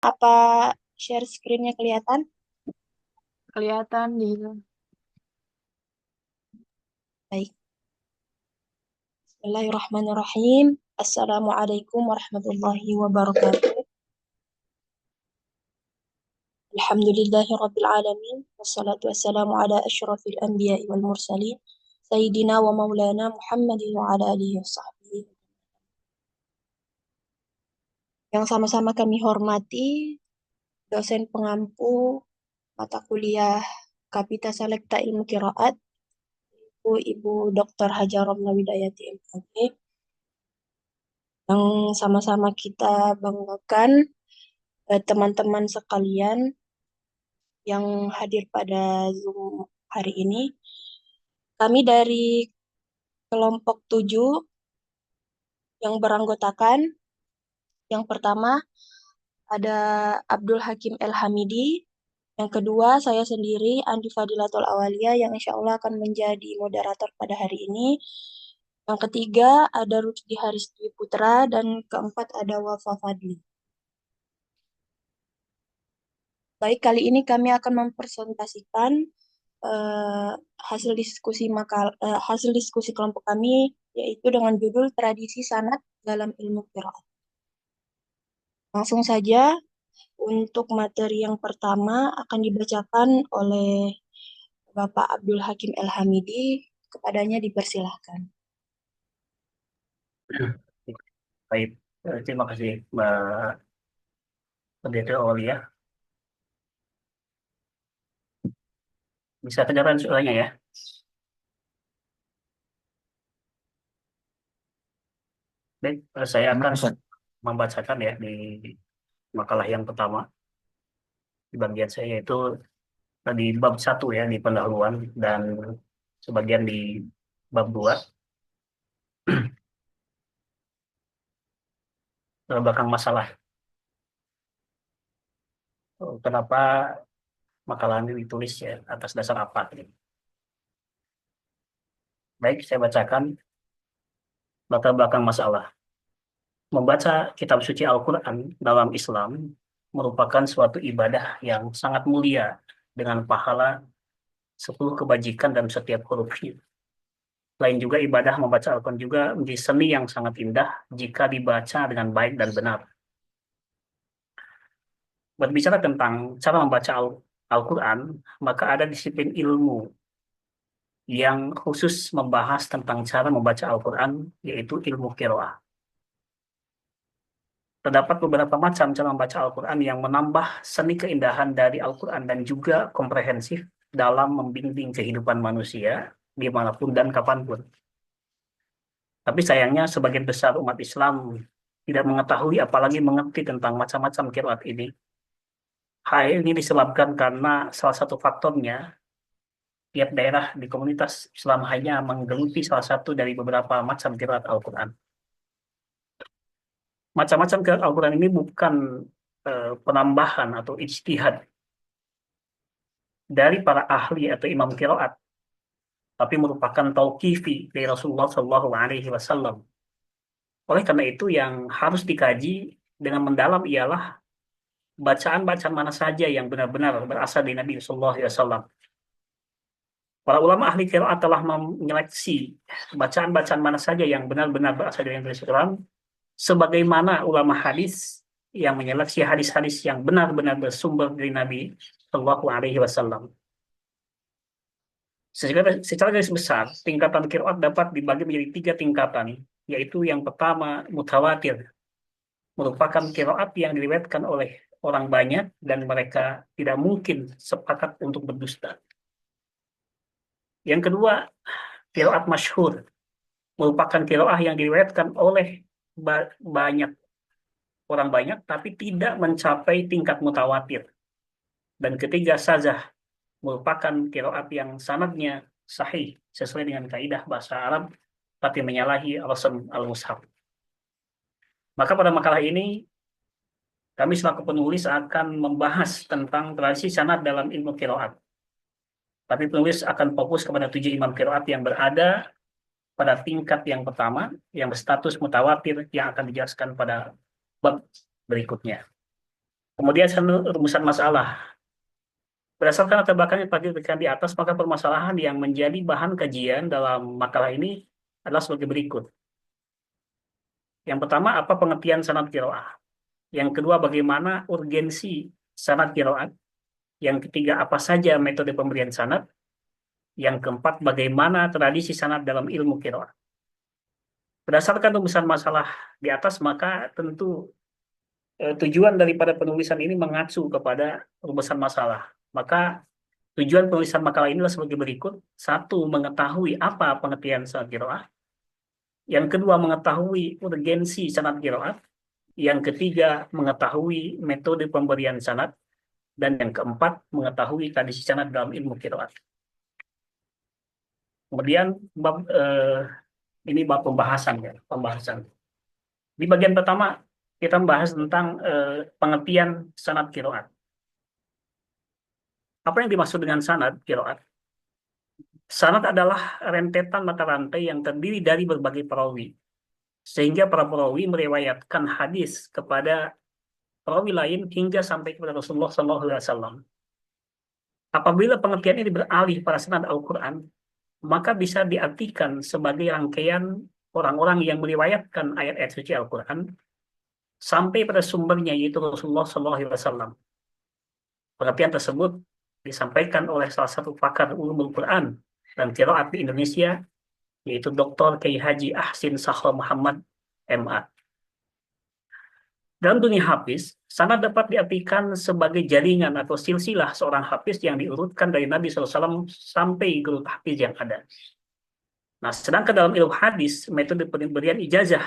Apa share screen-nya kelihatan? Kelihatan di Baik. Bismillahirrahmanirrahim. Assalamualaikum warahmatullahi wabarakatuh. Alhamdulillahirabbil alamin. Wassalatu wassalamu ala asyrafil anbiya'i wal mursalin. Sayyidina wa maulana Muhammadin wa ala alihi wa sahbihi. Yang sama-sama kami hormati dosen pengampu mata kuliah Kapita Selekta Ilmu Qiraat, Ibu Dr. Hajar Romla Widayati MAG, yang sama-sama kita banggakan, teman-teman sekalian yang hadir pada Zoom hari ini. Kami dari kelompok 7 yang beranggotakan, yang pertama ada Abdul Hakim El Hamidi, yang kedua saya sendiri Andi Fadilatul Awalia yang insya Allah akan menjadi moderator pada hari ini. Yang ketiga ada Rusdi Harisdi Putra dan keempat ada Wafa Fadli. Baik, kali ini kami akan mempresentasikan eh, hasil diskusi kelompok kami yaitu dengan judul Tradisi Sanad dalam Ilmu Qiraat. Langsung saja untuk materi yang pertama akan dibacakan oleh Bapak Abdul Hakim El Hamidi. Kepadanya dipersilahkan. Baik, terima kasih Mbak Pendeta Aulia. Bisa kedengaran suaranya ya? Baik, saya akan membacakan ya di makalah yang pertama. Di bagian saya itu di bab 1 ya, di pendahuluan, dan sebagian di bab 2, belakang masalah. Kenapa makalah ini ditulis ya, atas dasar apa? Baik, saya bacakan latar belakang masalah. Membaca kitab suci Al-Quran dalam Islam merupakan suatu ibadah yang sangat mulia dengan pahala 10 kebajikan dan setiap hurufnya. Selain juga ibadah membaca Al-Quran juga menjadi seni yang sangat indah jika dibaca dengan baik dan benar. Berbicara tentang cara membaca Al-Quran, maka ada disiplin ilmu yang khusus membahas tentang cara membaca Al-Quran, yaitu ilmu qiraah. Terdapat beberapa macam cara membaca Al-Quran yang menambah seni keindahan dari Al-Quran dan juga komprehensif dalam membimbing kehidupan manusia dimanapun dan kapanpun. Tapi sayangnya sebagian besar umat Islam tidak mengetahui apalagi mengerti tentang macam-macam qiraat ini. Hal ini disebabkan karena salah satu faktornya, tiap daerah di komunitas Islam hanya menggeluti salah satu dari beberapa macam qiraat Al-Quran. Macam-macam qiraat Al-Quran ini bukan penambahan atau ijtihad dari para ahli atau imam qiraat, tapi merupakan tauqifi dari Rasulullah Shallallahu Alaihi Wasallam. Oleh karena itu, yang harus dikaji dengan mendalam ialah bacaan-bacaan mana saja yang benar-benar berasal dari Nabi Shallallahu Alaihi Wasallam. Para ulama ahli qiraat telah menyeleksi bacaan-bacaan mana saja yang benar-benar berasal dari Nabi Sallallahu Alaihi Wasallam, sebagaimana ulama hadis yang menyeleksi hadis-hadis yang benar-benar bersumber dari Nabi Shallallahu Alaihi Wasallam. Secara garis besar, tingkatan qiraat dapat dibagi menjadi 3 tingkatan, yaitu yang pertama mutawatir, merupakan qiraat yang diriwayatkan oleh orang banyak dan mereka tidak mungkin sepakat untuk berdusta. Yang kedua, qiraat masyhur, merupakan qiraah yang diriwayatkan oleh banyak orang banyak tapi tidak mencapai tingkat mutawatir. Dan ketiga, sazah, merupakan qiraat yang sanadnya sahih sesuai dengan kaidah bahasa Arab tapi menyalahi al-rasm al-mushaf. Maka pada makalah ini kami selaku penulis akan membahas tentang tradisi sanad dalam ilmu qiraat. Tapi penulis akan fokus kepada 7 imam qiraat yang berada pada tingkat yang pertama yang berstatus mutawatir yang akan dijelaskan pada bab berikutnya. Kemudian rumusan masalah. Berdasarkan latar belakang yang tadi diberikan di atas, maka permasalahan yang menjadi bahan kajian dalam makalah ini adalah sebagai berikut. Yang pertama, apa pengertian sanad qiraah? Yang kedua, bagaimana urgensi sanad qiraat? Yang ketiga, apa saja metode pemberian sanad? Yang keempat, bagaimana tradisi sanad dalam ilmu qiraat? Berdasarkan rumusan masalah di atas, maka tentu tujuan daripada penulisan ini mengacu kepada rumusan masalah. Maka tujuan penulisan makalah inilah sebagai berikut. Satu, mengetahui apa pengertian sanad qiraah. Yang kedua, mengetahui urgensi sanad qiraat. Yang ketiga, mengetahui metode pemberian sanad. Dan yang keempat, mengetahui tradisi sanad dalam ilmu qiraat. Kemudian ini bab pembahasan ya, pembahasan. Di bagian pertama kita membahas tentang pengertian sanad qiraat. Apa yang dimaksud dengan sanad qiraat? Sanad adalah rentetan mata rantai yang terdiri dari berbagai perawi, sehingga para perawi meriwayatkan hadis kepada perawi lain hingga sampai kepada Rasulullah SAW. Apabila pengertian ini beralih pada sanad Al-Quran, maka bisa diartikan sebagai rangkaian orang-orang yang meriwayatkan ayat-ayat suci Al-Quran sampai pada sumbernya yaitu Rasulullah SAW. Pengertian tersebut disampaikan oleh salah satu pakar ulumul Quran dan qiraat di Indonesia, yaitu Dr. Kiai Haji Ahsin Sakho Muhammad, MA. Dalam dunia hafiz, sanad dapat diartikan sebagai jaringan atau silsilah seorang hafiz yang diurutkan dari Nabi SAW sampai guru hafiz yang ada. Nah, sedangkan dalam ilmu hadis, metode pemberian ijazah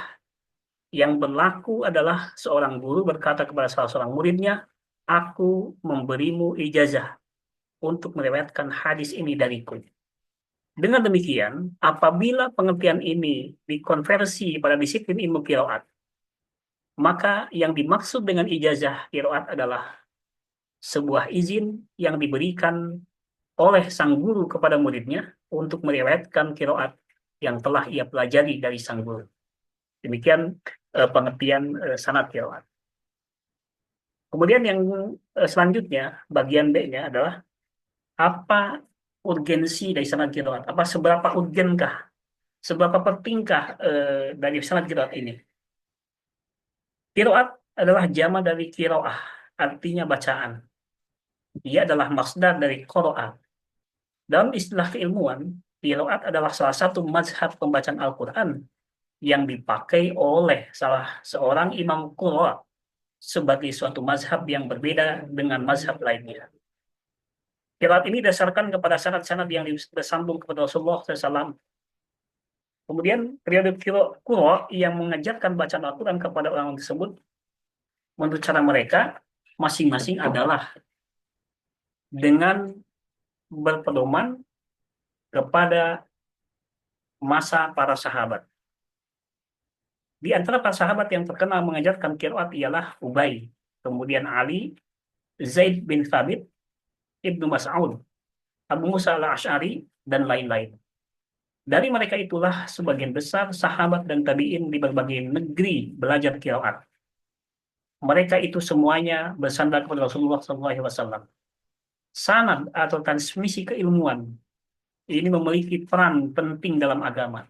yang berlaku adalah seorang guru berkata kepada salah seorang muridnya, "Aku memberimu ijazah untuk meriwayatkan hadis ini dariku." Dengan demikian, apabila pengertian ini dikonversi pada disiplin ilmu qiraat, maka yang dimaksud dengan ijazah qiraat adalah sebuah izin yang diberikan oleh sang guru kepada muridnya untuk meriwayatkan qiraat yang telah ia pelajari dari sang guru. Demikian pengertian sanad qiraat. Kemudian yang selanjutnya, bagian B-nya adalah apa urgensi dari sanad qiraat? Apa seberapa urgenkah, seberapa pentingkah dari sanad qiraat ini? Qiraat adalah jama dari qiraah, artinya bacaan. Ia adalah masdar dari qiraah. Dalam istilah keilmuan, qiraat adalah salah satu mazhab pembacaan Al-Quran yang dipakai oleh salah seorang imam qurra sebagai suatu mazhab yang berbeda dengan mazhab lainnya. Qiraat ini dasarkan kepada sanad-sanad yang bersambung kepada Rasulullah SAW. Kemudian periode qurra yang mengajarkan bacaan Al-Quran kepada orang tersebut, menurut cara mereka, masing-masing adalah dengan berpedoman kepada masa para sahabat. Di antara para sahabat yang terkenal mengajarkan qiraat ialah Ubay, kemudian Ali, Zaid bin Thabit, Ibnu Mas'ud, Abu Musa al-Asy'ari, dan lain-lain. Dari mereka itulah sebagian besar sahabat dan tabi'in di berbagai negeri belajar qiraat. Mereka itu semuanya bersandar kepada Rasulullah SAW. Sanad atau transmisi keilmuan ini memiliki peran penting dalam agama.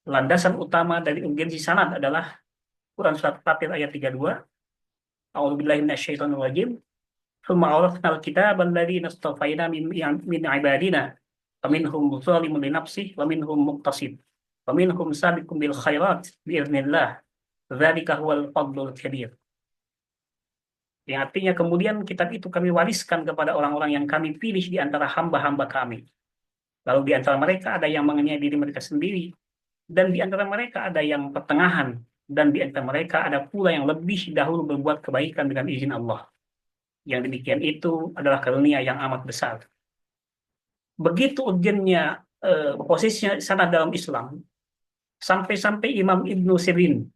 Landasan utama dari urgensi sanad adalah Quran Surat Fatir ayat 32. A'udzubillahi minasyaitonir rajim. Tsumma awrasnal kitaba alladziina istafaina min ibadina faminhum zalimun li nafsihi wa minhum muqtasid wa minhum sabiqun bil khairat biiznillah. Dzalika huwal fadlul kabir. Yang artinya kemudian kitab itu kami wariskan kepada orang-orang yang kami pilih di antara hamba-hamba kami. Lalu di antara mereka ada yang menganiaya diri mereka sendiri, dan di antara mereka ada yang pertengahan, dan di antara mereka ada pula yang lebih dahulu berbuat kebaikan dengan izin Allah. Yang demikian itu adalah karunia yang amat besar. Begitu urgennya posisinya sanad dalam Islam, sampai-sampai Imam Ibnu Sirin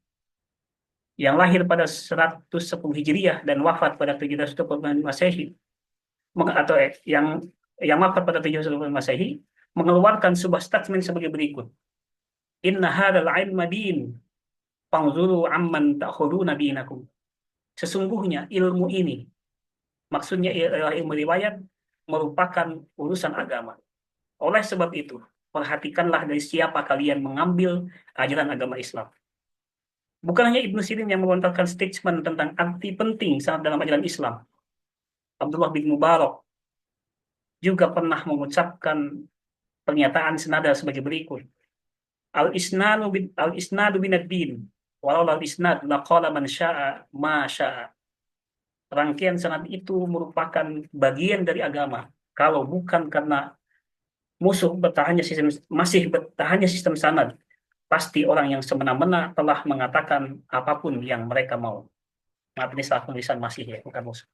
yang lahir pada 110 Hijriah dan wafat pada 710 Masehi, atau yang wafat pada 710 Masehi, mengeluarkan sebuah statement sebagai berikut. Inna hadzal ilma din, fanzuru amman ta'khuduna dinakum. Sesungguhnya ilmu ini, maksudnya ilmu riwayat, merupakan urusan agama. Oleh sebab itu, perhatikanlah dari siapa kalian mengambil ajaran agama Islam. Bukan hanya Ibnu Sirin yang melontarkan statement tentang arti penting sanad dalam ajaran Islam. Abdullah bin Mubarak juga pernah mengucapkan pernyataan senada sebagai berikut. Al-isnadu bin ad-din. Walau al-isnad laqala man sya'a ma sya'a. Rangkaian sanad itu merupakan bagian dari agama. Kalau bukan karena masih bertahannya sistem sanad, pasti orang yang semena-mena telah mengatakan apapun yang mereka mau. Maaf, ini salah tulisan masih ya, bukan musuh.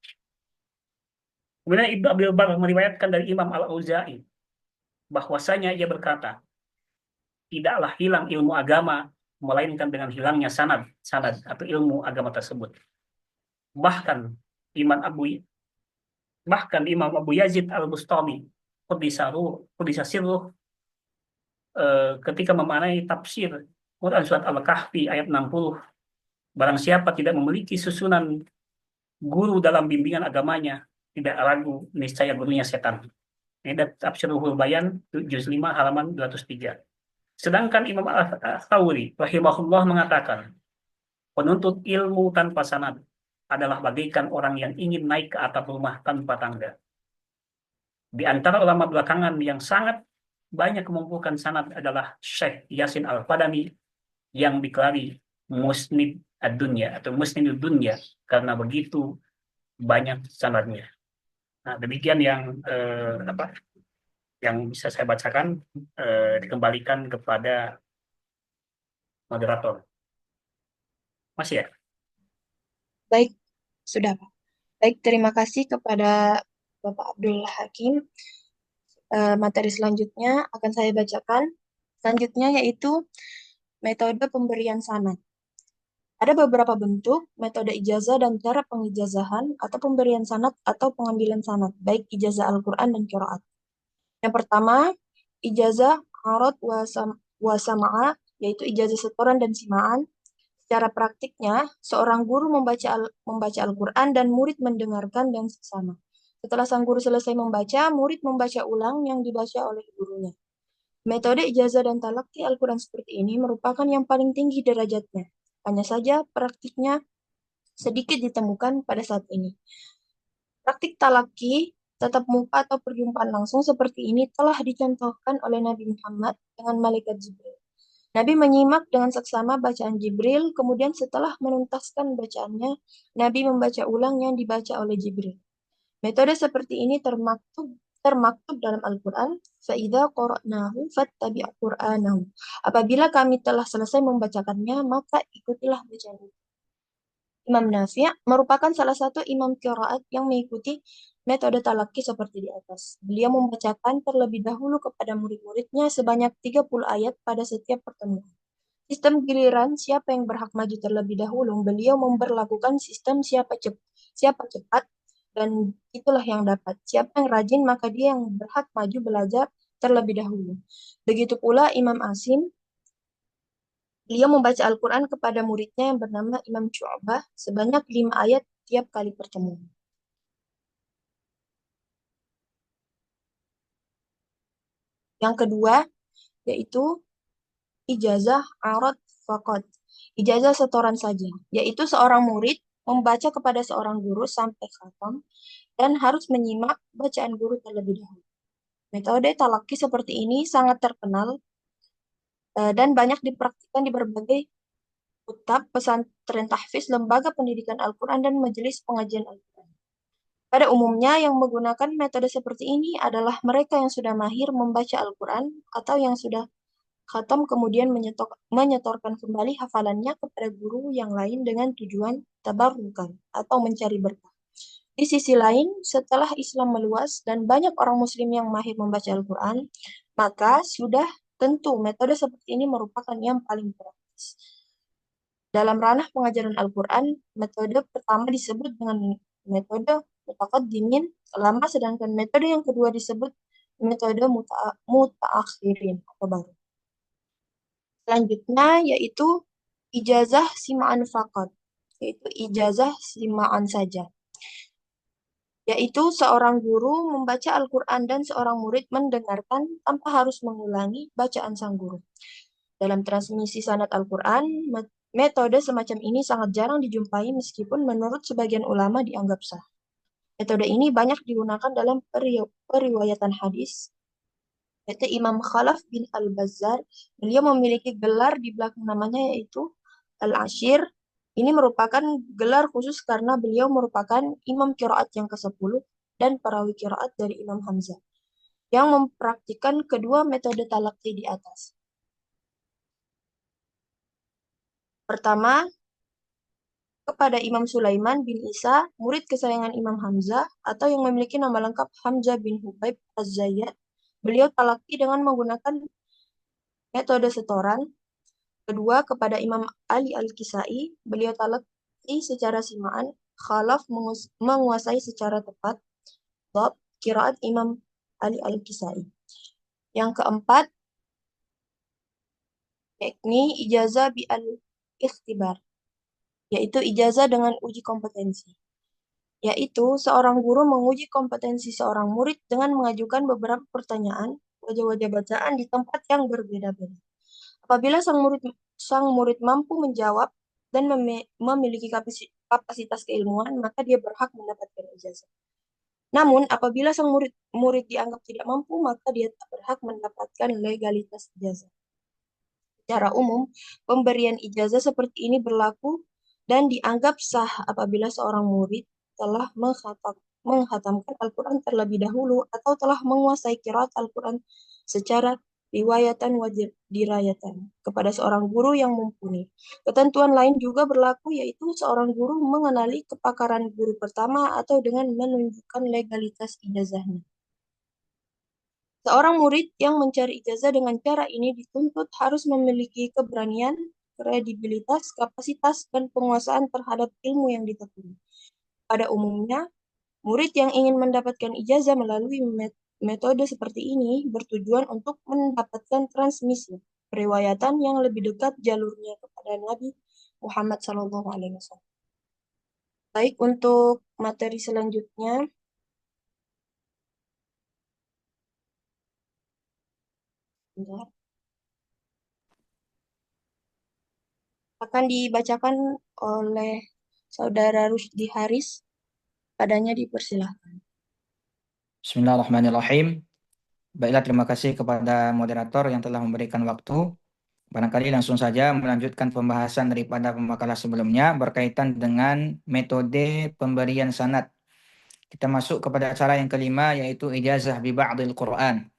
Kemudian Ibnu Abdul Bar meriwayatkan dari Imam Al-Auza'i bahwasanya ia berkata, tidaklah hilang ilmu agama melainkan dengan hilangnya sanad atau ilmu agama tersebut. Bahkan Imam Abu bahkan Imam Abu Yazid Al-Bustami Qudisasiruh ketika memaknai tafsir Quran surat Al-Kahfi ayat 60, barang siapa tidak memiliki susunan guru dalam bimbingan agamanya, tidak ragu niscaya gurunya setan. Ini dari Tafsirul Bayan juz 5 halaman 203. Sedangkan Imam Al-Thawri rahimahullah mengatakan, penuntut ilmu tanpa sanad adalah bagaikan orang yang ingin naik ke atap rumah tanpa tangga. Di antara ulama belakangan yang sangat banyak mengumpulkan sanad adalah Syekh Yasin Al-Fadani yang dikelari Musnid ad-Dunya atau Musnid ad-Dunya karena begitu banyak sanadnya. Nah, demikian yang bisa saya bacakan, dikembalikan kepada moderator. Masih ya? Baik, sudah Pak. Baik, terima kasih kepada Bapak Abdul Hakim. Materi selanjutnya akan saya bacakan. Selanjutnya yaitu metode pemberian sanad. Ada beberapa bentuk metode ijazah dan cara pengijazahan atau pemberian sanad atau pengambilan sanad, baik ijazah Al-Quran dan qiraat. Yang pertama, ijazah arad wa sama'a, yaitu ijazah setoran dan simaan. Secara praktiknya, seorang guru membaca Al-Quran dan murid mendengarkan dan sesama. Setelah sang guru selesai membaca, murid membaca ulang yang dibaca oleh gurunya. Metode ijazah dan talaqi Al-Quran seperti ini merupakan yang paling tinggi derajatnya. Hanya saja praktiknya sedikit ditemukan pada saat ini. Praktik talaqi, tatap muka atau perjumpaan langsung seperti ini telah dicontohkan oleh Nabi Muhammad dengan malaikat Jibril. Nabi menyimak dengan seksama bacaan Jibril, kemudian setelah menuntaskan bacaannya, Nabi membaca ulang yang dibaca oleh Jibril. Metode seperti ini termaktub dalam Al-Quran, فَإِذَا قَرَأْنَاهُ فَاتَّبِعْ قُرْآنَهُ. Apabila kami telah selesai membacakannya, maka ikutilah bacaan itu. Imam Nafi' merupakan salah satu imam qiraat yang mengikuti metode talaqi seperti di atas. Beliau membacakan terlebih dahulu kepada murid-muridnya sebanyak 30 ayat pada setiap pertemuan. Sistem giliran siapa yang berhak maju terlebih dahulu, beliau memberlakukan sistem siapa cepat, dan itulah yang dapat. Siapa yang rajin, maka dia yang berhak maju belajar terlebih dahulu. Begitu pula Imam Asim, beliau membaca Al-Quran kepada muridnya yang bernama Imam Syu'bah sebanyak 5 ayat tiap kali pertemuan. Yang kedua, yaitu ijazah arad faqat. Ijazah setoran saja, yaitu seorang murid membaca kepada seorang guru sampai khatam dan harus menyimak bacaan guru terlebih dahulu. Metode talaqi seperti ini sangat terkenal dan banyak dipraktikkan di berbagai kutab, pesantren tahfiz, lembaga pendidikan Al-Quran, dan majelis pengajian Al-Quran. Pada umumnya, yang menggunakan metode seperti ini adalah mereka yang sudah mahir membaca Al-Quran atau yang sudah khatam kemudian menyetorkan kembali hafalannya kepada guru yang lain dengan tujuan tabarrukan atau mencari berkah. Di sisi lain, setelah Islam meluas dan banyak orang muslim yang mahir membaca Al-Quran, maka sudah tentu metode seperti ini merupakan yang paling praktis. Dalam ranah pengajaran Al-Quran, metode pertama disebut dengan metode mutaqaddimin lama, sedangkan metode yang kedua disebut metode mutaakhirin atau baru. Selanjutnya yaitu ijazah sima'an faqat. yaitu ijazah simaan saja. Yaitu seorang guru membaca Al-Quran dan seorang murid mendengarkan tanpa harus mengulangi bacaan sang guru. Dalam transmisi sanad Al-Quran, metode semacam ini sangat jarang dijumpai meskipun menurut sebagian ulama dianggap sah. Metode ini banyak digunakan dalam periwayatan hadis, yaitu Imam Khalaf bin Al-Bazzar. Beliau memiliki gelar di belakang namanya yaitu Al-Ashir. Ini merupakan gelar khusus karena beliau merupakan imam qiraat yang ke-10 dan perawi qiraat dari Imam Hamzah yang mempraktikkan kedua metode talaqi di atas. Pertama, kepada Imam Sulaiman bin Isa, murid kesayangan Imam Hamzah atau yang memiliki nama lengkap Hamzah bin Hubaib Az-Zayyat. Beliau talaqi dengan menggunakan metode setoran. Kedua, kepada Imam Ali Al-Kisai, beliau talaqi secara simaan. Khalaf menguasai secara tepat bab qiraat Imam Ali Al-Kisai. Yang keempat, yakni ijazah bi al-ikhtibar, yaitu ijazah dengan uji kompetensi. Yaitu seorang guru menguji kompetensi seorang murid dengan mengajukan beberapa pertanyaan, wajah-wajah bacaan di tempat yang berbeda-beda. Apabila sang murid mampu menjawab dan memiliki kapasitas keilmuan, maka dia berhak mendapatkan ijazah. Namun, apabila sang murid dianggap tidak mampu, maka dia tak berhak mendapatkan legalitas ijazah. Secara umum, pemberian ijazah seperti ini berlaku dan dianggap sah apabila seorang murid telah menghatamkan Al-Quran terlebih dahulu atau telah menguasai qiraat Al-Quran secara riwayatan wajib dirayatan kepada seorang guru yang mumpuni. Ketentuan lain juga berlaku, yaitu seorang guru mengenali kepakaran guru pertama atau dengan menunjukkan legalitas ijazahnya. Seorang murid yang mencari ijazah dengan cara ini dituntut harus memiliki keberanian, kredibilitas, kapasitas, dan penguasaan terhadap ilmu yang ditekuni. Pada umumnya, murid yang ingin mendapatkan ijazah melalui metode seperti ini bertujuan untuk mendapatkan transmisi periwayatan yang lebih dekat jalurnya kepada Nabi Muhammad SAW. Baik, untuk materi selanjutnya, akan dibacakan oleh Saudara Rusdi Haris. Padanya dipersilahkan. Bismillahirrahmanirrahim. Baiklah, terima kasih kepada moderator yang telah memberikan waktu. Barangkali langsung saja melanjutkan pembahasan daripada pemakaran sebelumnya berkaitan dengan metode pemberian sanad. Kita masuk kepada cara yang kelima, yaitu ijazah bi ba'dil Quran,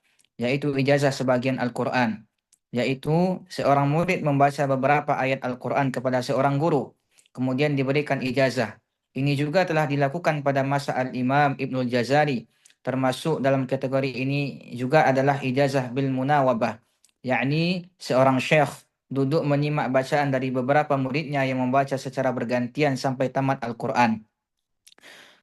yaitu ijazah sebagian Al-Quran, yaitu seorang murid membaca beberapa ayat Al-Quran kepada seorang guru, kemudian diberikan ijazah. Ini juga telah dilakukan pada masa Al-Imam Ibnul Jazari. Termasuk dalam kategori ini juga adalah ijazah bil munawabah, yakni seorang syekh duduk menyimak bacaan dari beberapa muridnya yang membaca secara bergantian sampai tamat Al-Quran.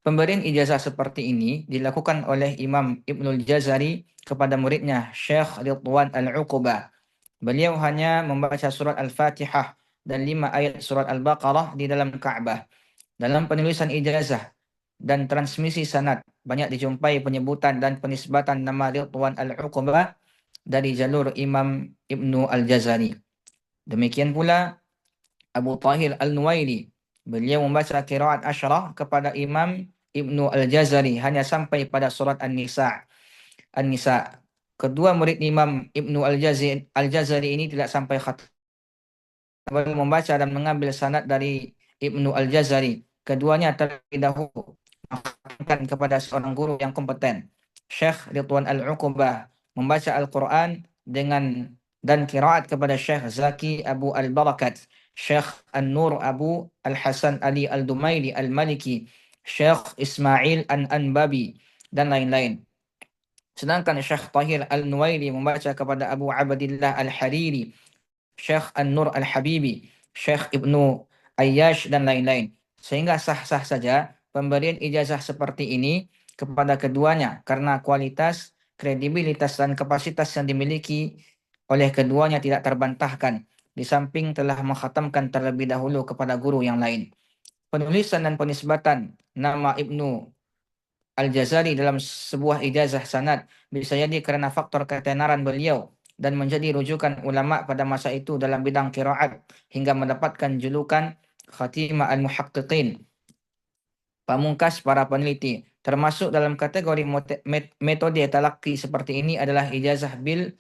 Pemberian ijazah seperti ini dilakukan oleh Imam Ibnul Jazari kepada muridnya Syekh Ridwan Al-Uqubah. Beliau hanya membaca surat Al-Fatihah dan 5 ayat surat Al-Baqarah di dalam Ka'bah. Dalam penulisan ijazah dan transmisi sanad banyak dijumpai penyebutan dan penisbatan nama Ridwan Al-Uqubah dari jalur Imam Ibnu Al-Jazari. Demikian pula Abu Tahir Al-Nuwaili. Beliau membaca qiraat Asyrah kepada Imam Ibnu Al-Jazari hanya sampai pada surat An-Nisa. Kedua murid Imam Ibnu Al-Jazari ini tidak sampai khatam. Beliau membaca dan mengambil sanad dari Ibnu Al-Jazari. Keduanya terlebih dahulu mengkhatamkan kepada seorang guru yang kompeten. Syekh Ridwan Al-Uqubah membaca Al-Quran dan qiraat kepada Syekh Zaki Abu Al-Barakat, Syekh An-Nur Abu Al-Hasan Ali Al-Dumaili Al-Maliki, Syekh Ismail An-Anbabi, dan lain-lain. Sedangkan Syekh Tahir Al-Nuwaili membaca kepada Abu Abdillah Al-Hariri, Syekh An-Nur Al-Habibi, Syekh Ibnu Ayyash, dan lain-lain. Sehingga sah-sah saja pemberian ijazah seperti ini kepada keduanya karena kualitas, kredibilitas, dan kapasitas yang dimiliki oleh keduanya tidak terbantahkan, di samping telah mengkhatamkan terlebih dahulu kepada guru yang lain. penulisan dan penisbatan nama Ibnu Al-Jazari dalam sebuah ijazah sanad bisa jadi karena faktor ketenaran beliau dan menjadi rujukan ulama pada masa itu dalam bidang qiraat hingga mendapatkan julukan Khatimah al-Muhaqqiqin, pamungkas para peneliti. Termasuk dalam kategori metode talaqi seperti ini adalah ijazah bil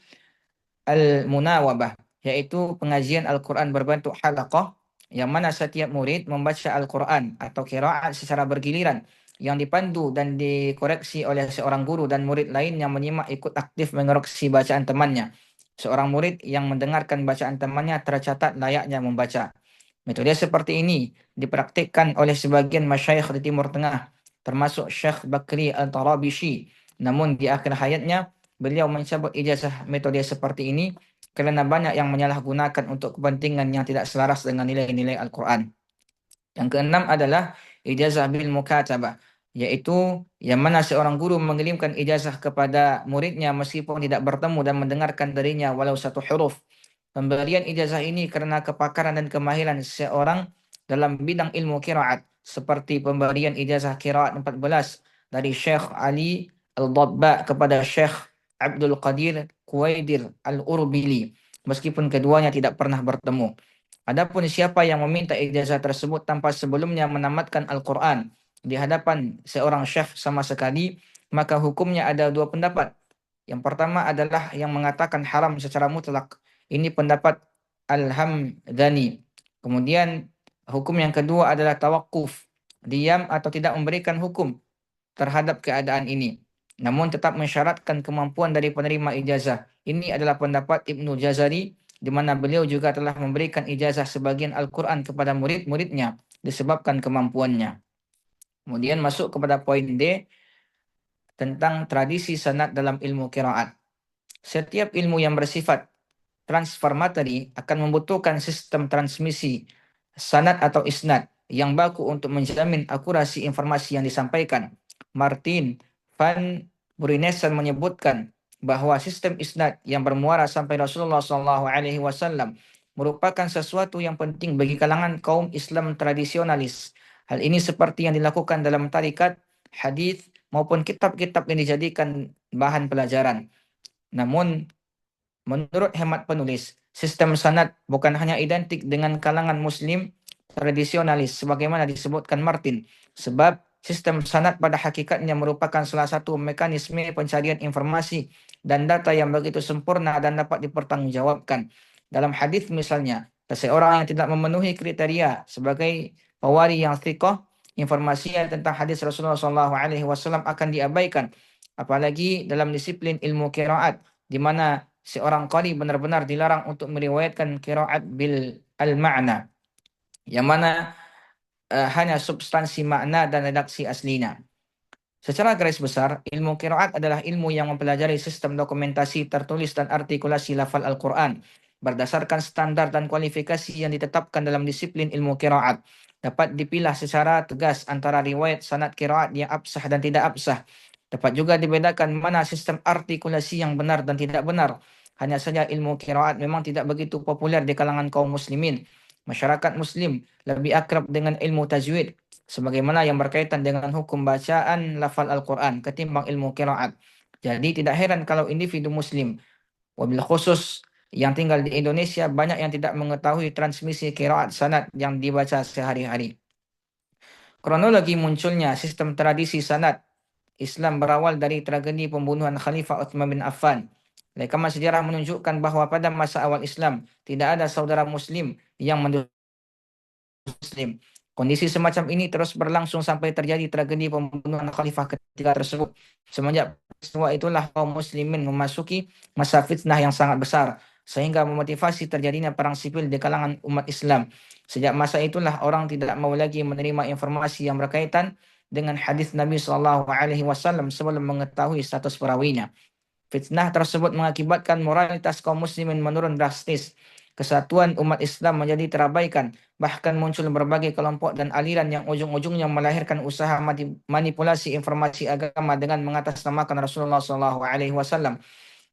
al-munawabah, yaitu pengajian Al-Quran berbentuk halaqah, yang mana setiap murid membaca Al-Quran atau qiraat secara bergiliran, yang dipandu dan dikoreksi oleh seorang guru dan murid lain yang menyimak ikut aktif mengoreksi bacaan temannya. Seorang murid yang mendengarkan bacaan temannya tercatat layaknya membaca. Metode seperti ini dipraktikkan oleh sebagian masyayikh di Timur Tengah, termasuk Syekh Bakri Al-Tarabishi. Namun di akhir hayatnya, beliau mencabut ijazah metode seperti ini karena banyak yang menyalahgunakan untuk kepentingan yang tidak selaras dengan nilai-nilai Al-Quran. Yang keenam adalah ijazah bil mukatabah, yaitu yang mana seorang guru mengirimkan ijazah kepada muridnya meskipun tidak bertemu dan mendengarkan darinya walau satu huruf. Pemberian ijazah ini karena kepakaran dan kemahiran seorang dalam bidang ilmu qiraat, seperti pemberian ijazah qiraat 14 dari Syekh Ali Al-Dabba kepada Syekh Abdul Qadir Kuwaidir Al-Urbili, meskipun keduanya tidak pernah bertemu. Adapun siapa yang meminta ijazah tersebut tanpa sebelumnya menamatkan Al-Quran di hadapan seorang syekh sama sekali, maka hukumnya ada dua pendapat. Yang pertama adalah yang mengatakan haram secara mutlak. Ini pendapat Al-Hamdani. Kemudian hukum yang kedua adalah tawakuf, diam atau tidak memberikan hukum terhadap keadaan ini, namun tetap mensyaratkan kemampuan dari penerima ijazah. Ini adalah pendapat Ibnu Jazari, di mana beliau juga telah memberikan ijazah sebagian Al-Quran kepada murid-muridnya disebabkan kemampuannya. Kemudian masuk kepada poin D tentang tradisi sanad dalam ilmu qiraat. Setiap ilmu yang bersifat transformatory akan membutuhkan sistem transmisi sanad atau isnad yang baku untuk menjamin akurasi informasi yang disampaikan. Martin van Burinessen menyebutkan bahwa sistem isnad yang bermuara sampai Rasulullah SAW merupakan sesuatu yang penting bagi kalangan kaum Islam tradisionalis. Hal ini seperti yang dilakukan dalam tarikat, hadis maupun kitab-kitab yang dijadikan bahan pelajaran. Namun, menurut hemat penulis, sistem sanad bukan hanya identik dengan kalangan Muslim tradisionalis sebagaimana disebutkan Martin, sebab sistem sanad pada hakikatnya merupakan salah satu mekanisme pencarian informasi dan data yang begitu sempurna dan dapat dipertanggungjawabkan. Dalam hadis misalnya, seseorang yang tidak memenuhi kriteria sebagai pewari yang thiqah, informasi tentang hadis Rasulullah SAW akan diabaikan. Apalagi dalam disiplin ilmu qiraat, di mana seorang qari benar-benar dilarang untuk meriwayatkan qiraat bil al-ma'na, yang mana hanya substansi makna dan redaksi aslinya. Secara garis besar, ilmu qiraat adalah ilmu yang mempelajari sistem dokumentasi tertulis dan artikulasi lafal Al-Quran berdasarkan standar dan kualifikasi yang ditetapkan dalam disiplin ilmu qiraat. Dapat dipilah secara tegas antara riwayat sanad qiraat yang absah dan tidak absah. Dapat juga dibedakan mana sistem artikulasi yang benar dan tidak benar. Hanya saja ilmu qiraat memang tidak begitu populer di kalangan kaum muslimin. Masyarakat muslim lebih akrab dengan ilmu tajwid, sebagaimana yang berkaitan dengan hukum bacaan lafal Al-Quran ketimbang ilmu qiraat. Jadi tidak heran kalau individu muslim, wabil khusus yang tinggal di Indonesia, banyak yang tidak mengetahui transmisi qiraat sanad yang dibaca sehari-hari. Kronologi munculnya sistem tradisi sanad Islam berawal dari tragedi pembunuhan Khalifah Utsman bin Affan. Rekaman sejarah menunjukkan bahwa pada masa awal Islam tidak ada saudara muslim yang muslim. Kondisi semacam ini terus berlangsung sampai terjadi tragedi pembunuhan khalifah ketiga tersebut. Semenjak peristiwa itulah kaum muslimin memasuki masa fitnah yang sangat besar, sehingga memotivasi terjadinya perang sipil di kalangan umat Islam. Sejak masa itulah orang tidak mau lagi menerima informasi yang berkaitan dengan hadis Nabi SAW sebelum mengetahui status perawinya. Fitnah tersebut mengakibatkan moralitas kaum muslimin menurun drastis. Kesatuan umat Islam menjadi terabaikan. Bahkan muncul berbagai kelompok dan aliran yang ujung-ujungnya melahirkan usaha manipulasi informasi agama dengan mengatasnamakan Rasulullah SAW.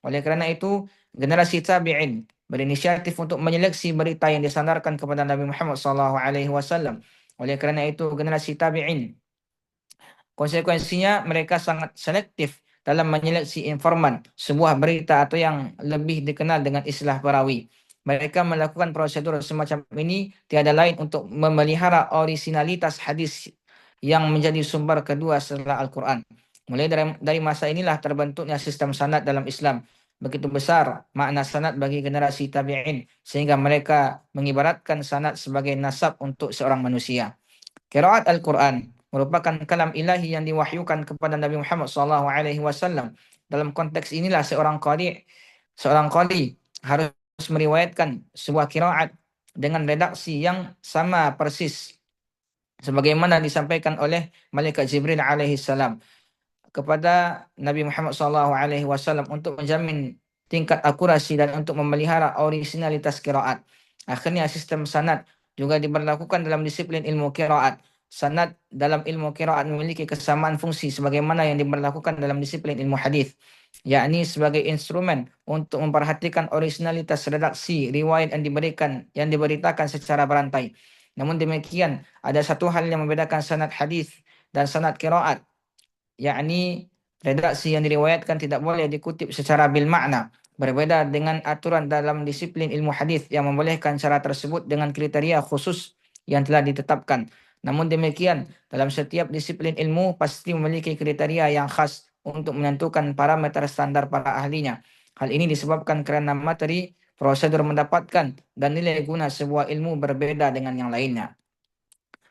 Oleh kerana itu, generasi tabi'in berinisiatif untuk menyeleksi berita yang disandarkan kepada Nabi Muhammad SAW. Oleh kerana itu generasi tabi'in, konsekuensinya mereka sangat selektif dalam menyeleksi informan sebuah berita atau yang lebih dikenal dengan istilah perawi. Mereka melakukan prosedur semacam ini tiada lain untuk memelihara orisinalitas hadis yang menjadi sumber kedua setelah Al-Quran. Mulai dari masa inilah terbentuknya sistem sanad dalam Islam. Begitu besar makna sanad bagi generasi tabi'in sehingga mereka mengibaratkan sanad sebagai nasab untuk seorang manusia. Qiraat Al-Quran merupakan kalam ilahi yang diwahyukan kepada Nabi Muhammad SAW. Dalam konteks inilah seorang qari harus meriwayatkan sebuah qiraat dengan redaksi yang sama persis sebagaimana disampaikan oleh malaikat Jibril alaihi salam kepada Nabi Muhammad SAW untuk menjamin tingkat akurasi dan untuk memelihara orisinalitas qiraat. Akhirnya sistem sanad juga diberlakukan dalam disiplin ilmu qiraat. Sanad dalam ilmu qiraat memiliki kesamaan fungsi sebagaimana yang diberlakukan dalam disiplin ilmu hadis, yakni sebagai instrumen untuk memperhatikan orisinalitas redaksi riwayat yang diberitakan secara berantai. Namun demikian, ada satu hal yang membedakan sanad hadis dan sanad qiraat, yakni redaksi yang diriwayatkan tidak boleh dikutip secara bil makna. Berbeda dengan aturan dalam disiplin ilmu hadis yang membolehkan cara tersebut dengan kriteria khusus yang telah ditetapkan. Namun demikian, dalam setiap disiplin ilmu pasti memiliki kriteria yang khas untuk menentukan parameter standar para ahlinya. Hal ini disebabkan kerana materi, prosedur mendapatkan dan nilai guna sebuah ilmu berbeda dengan yang lainnya.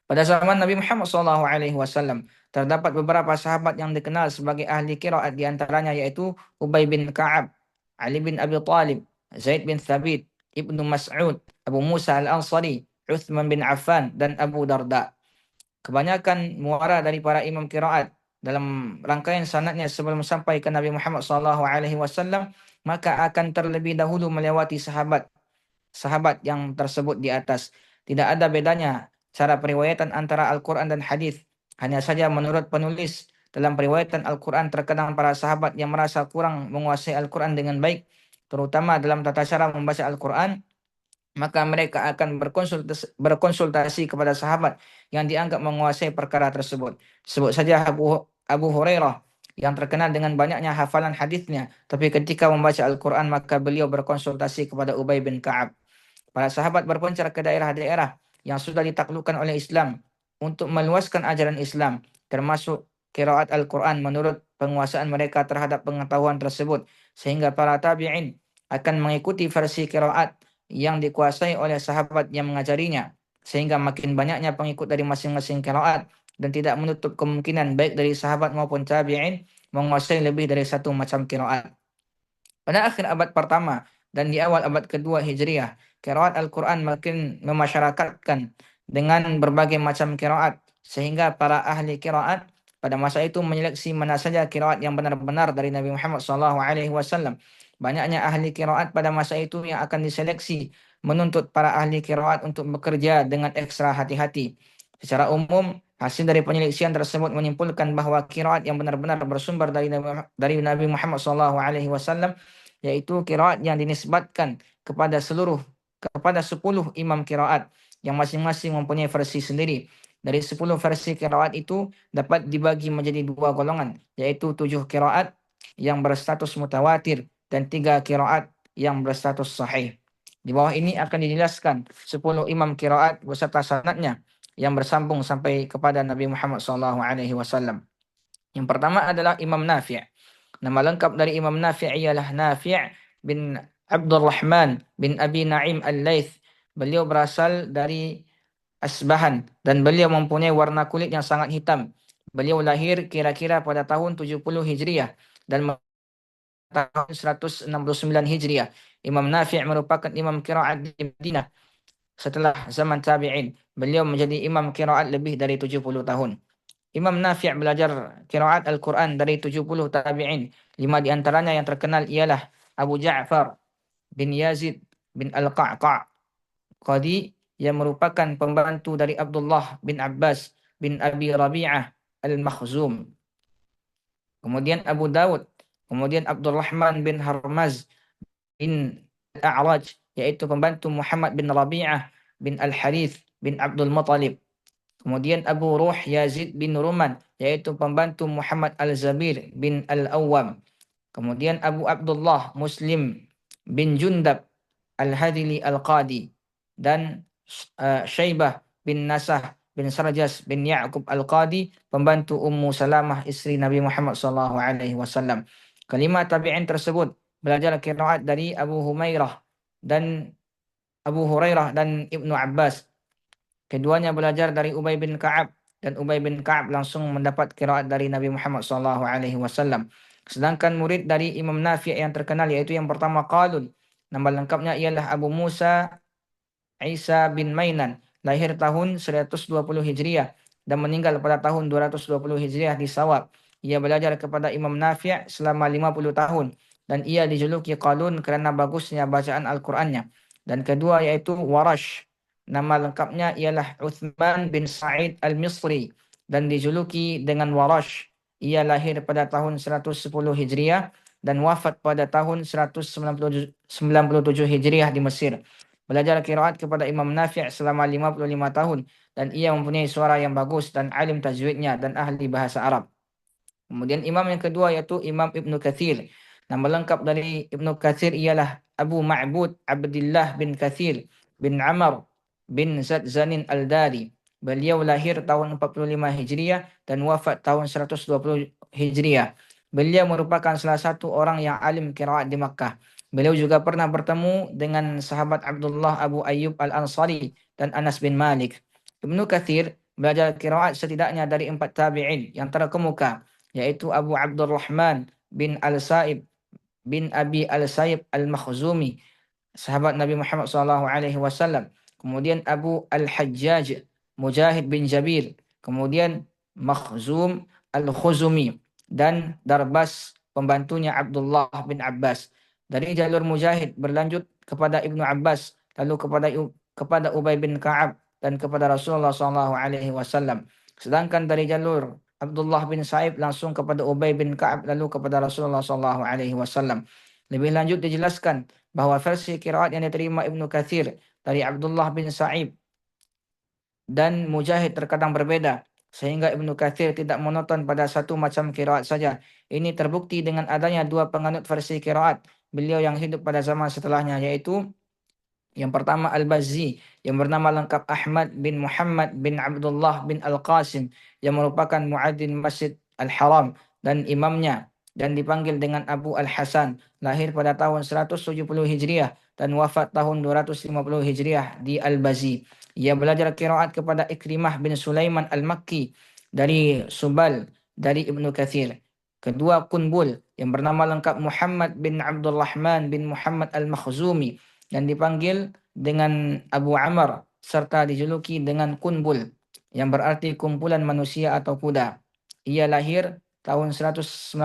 Pada zaman Nabi Muhammad SAW, terdapat beberapa sahabat yang dikenal sebagai ahli qiraat, di antaranya yaitu Ubay bin Ka'ab, Ali bin Abi Talib, Zaid bin Thabit, Ibnu Mas'ud, Abu Musa al-Ansari, Uthman bin Affan, dan Abu Darda. Kebanyakan muara dari para imam qiraat dalam rangkaian sanadnya sebelum sampai ke Nabi Muhammad SAW, maka akan terlebih dahulu melewati sahabat yang tersebut di atas. Tidak ada bedanya cara periwayatan antara Al-Quran dan hadis. Hanya saja menurut penulis, dalam periwayatan Al-Quran terkadang para sahabat yang merasa kurang menguasai Al-Quran dengan baik, terutama dalam tata cara membaca Al-Quran, maka mereka akan berkonsultasi kepada sahabat yang dianggap menguasai perkara tersebut. Sebut saja Abu Hurairah yang terkenal dengan banyaknya hafalan hadisnya, tapi ketika membaca Al-Quran maka beliau berkonsultasi kepada Ubay bin Ka'ab. Para sahabat berpencar ke daerah-daerah yang sudah ditaklukkan oleh Islam untuk meluaskan ajaran Islam, termasuk qiraat Al-Quran menurut penguasaan mereka terhadap pengetahuan tersebut, sehingga para tabi'in akan mengikuti versi qiraat yang dikuasai oleh sahabat yang mengajarinya, sehingga makin banyaknya pengikut dari masing-masing qiraat dan tidak menutup kemungkinan baik dari sahabat maupun tabi'in menguasai lebih dari satu macam qiraat. Pada akhir abad pertama dan di awal abad kedua Hijriah, qiraat Al-Quran makin memasyarakatkan dengan berbagai macam qiraat, sehingga para ahli qiraat pada masa itu menyeleksi mana saja qiraat yang benar-benar dari Nabi Muhammad SAW. Banyaknya ahli qiraat pada masa itu yang akan diseleksi menuntut para ahli qiraat untuk bekerja dengan ekstra hati-hati. Secara umum, hasil dari penyeleksian tersebut menyimpulkan bahawa qiraat yang benar-benar bersumber dari Nabi Muhammad SAW, yaitu qiraat yang dinisbatkan kepada 10 imam qiraat yang masing-masing mempunyai versi sendiri. Dari 10 versi qiraat itu dapat dibagi menjadi 2 golongan, yaitu 7 qiraat yang berstatus mutawatir dan 3 qiraat yang berstatus sahih. Di bawah ini akan dijelaskan 10 imam qiraat beserta sanadnya yang bersambung sampai kepada Nabi Muhammad SAW. Yang pertama adalah Imam Nafi'. Nama lengkap dari Imam Nafi' ialah Nafi' bin Abdul Rahman bin Abi Na'im Al-Laits. Beliau berasal dari Asbahan dan beliau mempunyai warna kulit yang sangat hitam. Beliau lahir kira-kira pada tahun 70 Hijriah dan tahun 169 Hijriah. Imam Nafi' merupakan imam qiraat di Madinah setelah zaman tabi'in. Beliau menjadi imam qiraat lebih dari 70 tahun. Imam Nafi' belajar qiraat Al-Quran dari 70 tabi'in. 5 di antaranya yang terkenal ialah Abu Ja'far bin Yazid bin Al-Qa'qa' Qadi, yang merupakan pembantu dari Abdullah bin Abbas bin Abi Rabi'ah Al-Makhzum. Kemudian Abu Dawud. Kemudian Abdul Rahman bin Harmaz bin Al-A'raj, yaitu pembantu Muhammad bin Rabi'ah bin Al-Harith bin Abdul Muttalib. Kemudian Abu Ruh Yazid bin Ruman, yaitu pembantu Muhammad Al-Zabir bin Al-Awwam. Kemudian Abu Abdullah Muslim bin Jundab Al-Hadili Al-Qadi. Dan Syaibah bin Nasah bin Sarjas bin Ya'qub Al-Qadi, pembantu Ummu Salamah istri Nabi Muhammad SAW. Kelima tabi'in tersebut belajar qiraat dari Abu Humairah dan Abu Hurairah dan Ibnu Abbas. Keduanya belajar dari Ubay bin Ka'ab, dan Ubay bin Ka'ab langsung mendapat qiraat dari Nabi Muhammad SAW. Sedangkan murid dari Imam Nafi' yang terkenal yaitu yang pertama Qalun. Nama lengkapnya ialah Abu Musa Isa bin Mainan, lahir tahun 120 Hijriah dan meninggal pada tahun 220 Hijriah di Sawab. Ia belajar kepada Imam Nafi' selama 50 tahun dan ia dijuluki Qalun kerana bagusnya bacaan Al-Qur'annya. Dan kedua yaitu Warash. Nama lengkapnya ialah Uthman bin Sa'id Al-Misri dan dijuluki dengan Warash. Ia lahir pada tahun 110 Hijriah dan wafat pada tahun 197 Hijriah di Mesir. Belajar qiraat kepada Imam Nafi' selama 55 tahun dan ia mempunyai suara yang bagus dan alim tajwidnya dan ahli bahasa Arab. Kemudian imam yang kedua yaitu Imam Ibnu Katsir. Nama lengkap dari Ibnu Katsir ialah Abu Ma'bud Abdullah bin Katsir bin Amr bin Zanin Al-Dari. Beliau lahir tahun 45 Hijriah dan wafat tahun 120 Hijriah. Beliau merupakan salah satu orang yang alim qiraat di Makkah. Beliau juga pernah bertemu dengan sahabat Abdullah Abu Ayyub Al-Ansari dan Anas bin Malik. Ibnu Katsir belajar qiraat setidaknya dari 4 tabi'in yang terkemuka, yaitu Abu Abdurrahman bin Al-Sa'ib bin Abi Al-Sa'ib Al-Makhzumi, sahabat Nabi Muhammad SAW. Kemudian Abu Al-Hajjaj Mujahid bin Jabir. Kemudian Makhzum Al-Khuzumi dan Darbas, pembantunya Abdullah bin Abbas. Dari jalur Mujahid berlanjut kepada Ibnu Abbas, lalu kepada Ubay bin Ka'ab dan kepada Rasulullah SAW. Sedangkan dari jalur Abdullah bin Sa'ib langsung kepada Ubay bin Ka'ab lalu kepada Rasulullah SAW. Lebih lanjut dijelaskan bahwa versi qiraat yang diterima Ibnu Katsir dari Abdullah bin Sa'ib dan Mujahid terkadang berbeda, sehingga Ibnu Katsir tidak monoton pada satu macam qiraat saja. Ini terbukti dengan adanya dua penganut versi qiraat beliau yang hidup pada zaman setelahnya, yaitu yang pertama Al-Bazzi yang bernama lengkap Ahmad bin Muhammad bin Abdullah bin Al-Qasim, yang merupakan muadzin Masjid Al-Haram dan imamnya, dan dipanggil dengan Abu Al-Hasan, lahir pada tahun 170 Hijriah dan wafat tahun 250 Hijriah di Al-Bazzi. Ia belajar qiraat kepada Ikrimah bin Sulaiman Al-Makki dari Subal dari Ibnu Katsir. Kedua Qunbul yang bernama lengkap Muhammad bin Abdurrahman bin Muhammad Al-Makhzumi yang dipanggil dengan Abu Amr serta dijuluki dengan Qunbul yang berarti kumpulan manusia atau kuda. Ia lahir tahun 195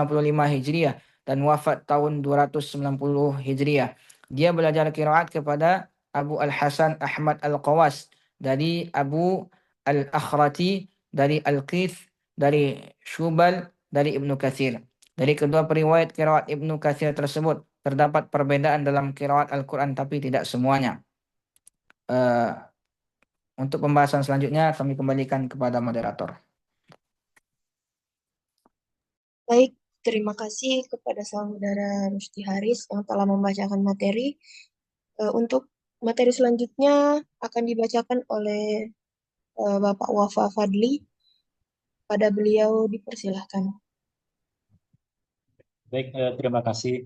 Hijriah dan wafat tahun 290 Hijriah. Dia belajar qiraat kepada Abu Al-Hasan Ahmad Al-Qawas dari Abu Al-Akhrati dari Al-Qith dari Syubal dari Ibnu Katsir. Dari kedua periwayat qiraat Ibnu Katsir tersebut terdapat perbedaan dalam qiraat Al-Quran tapi tidak semuanya. Untuk pembahasan selanjutnya kami kembalikan kepada moderator. Baik, terima kasih kepada saudara Rusdi Haris yang telah membacakan materi. Untuk materi selanjutnya akan dibacakan oleh Bapak Wafa Fadli. Pada beliau dipersilahkan. Baik, terima kasih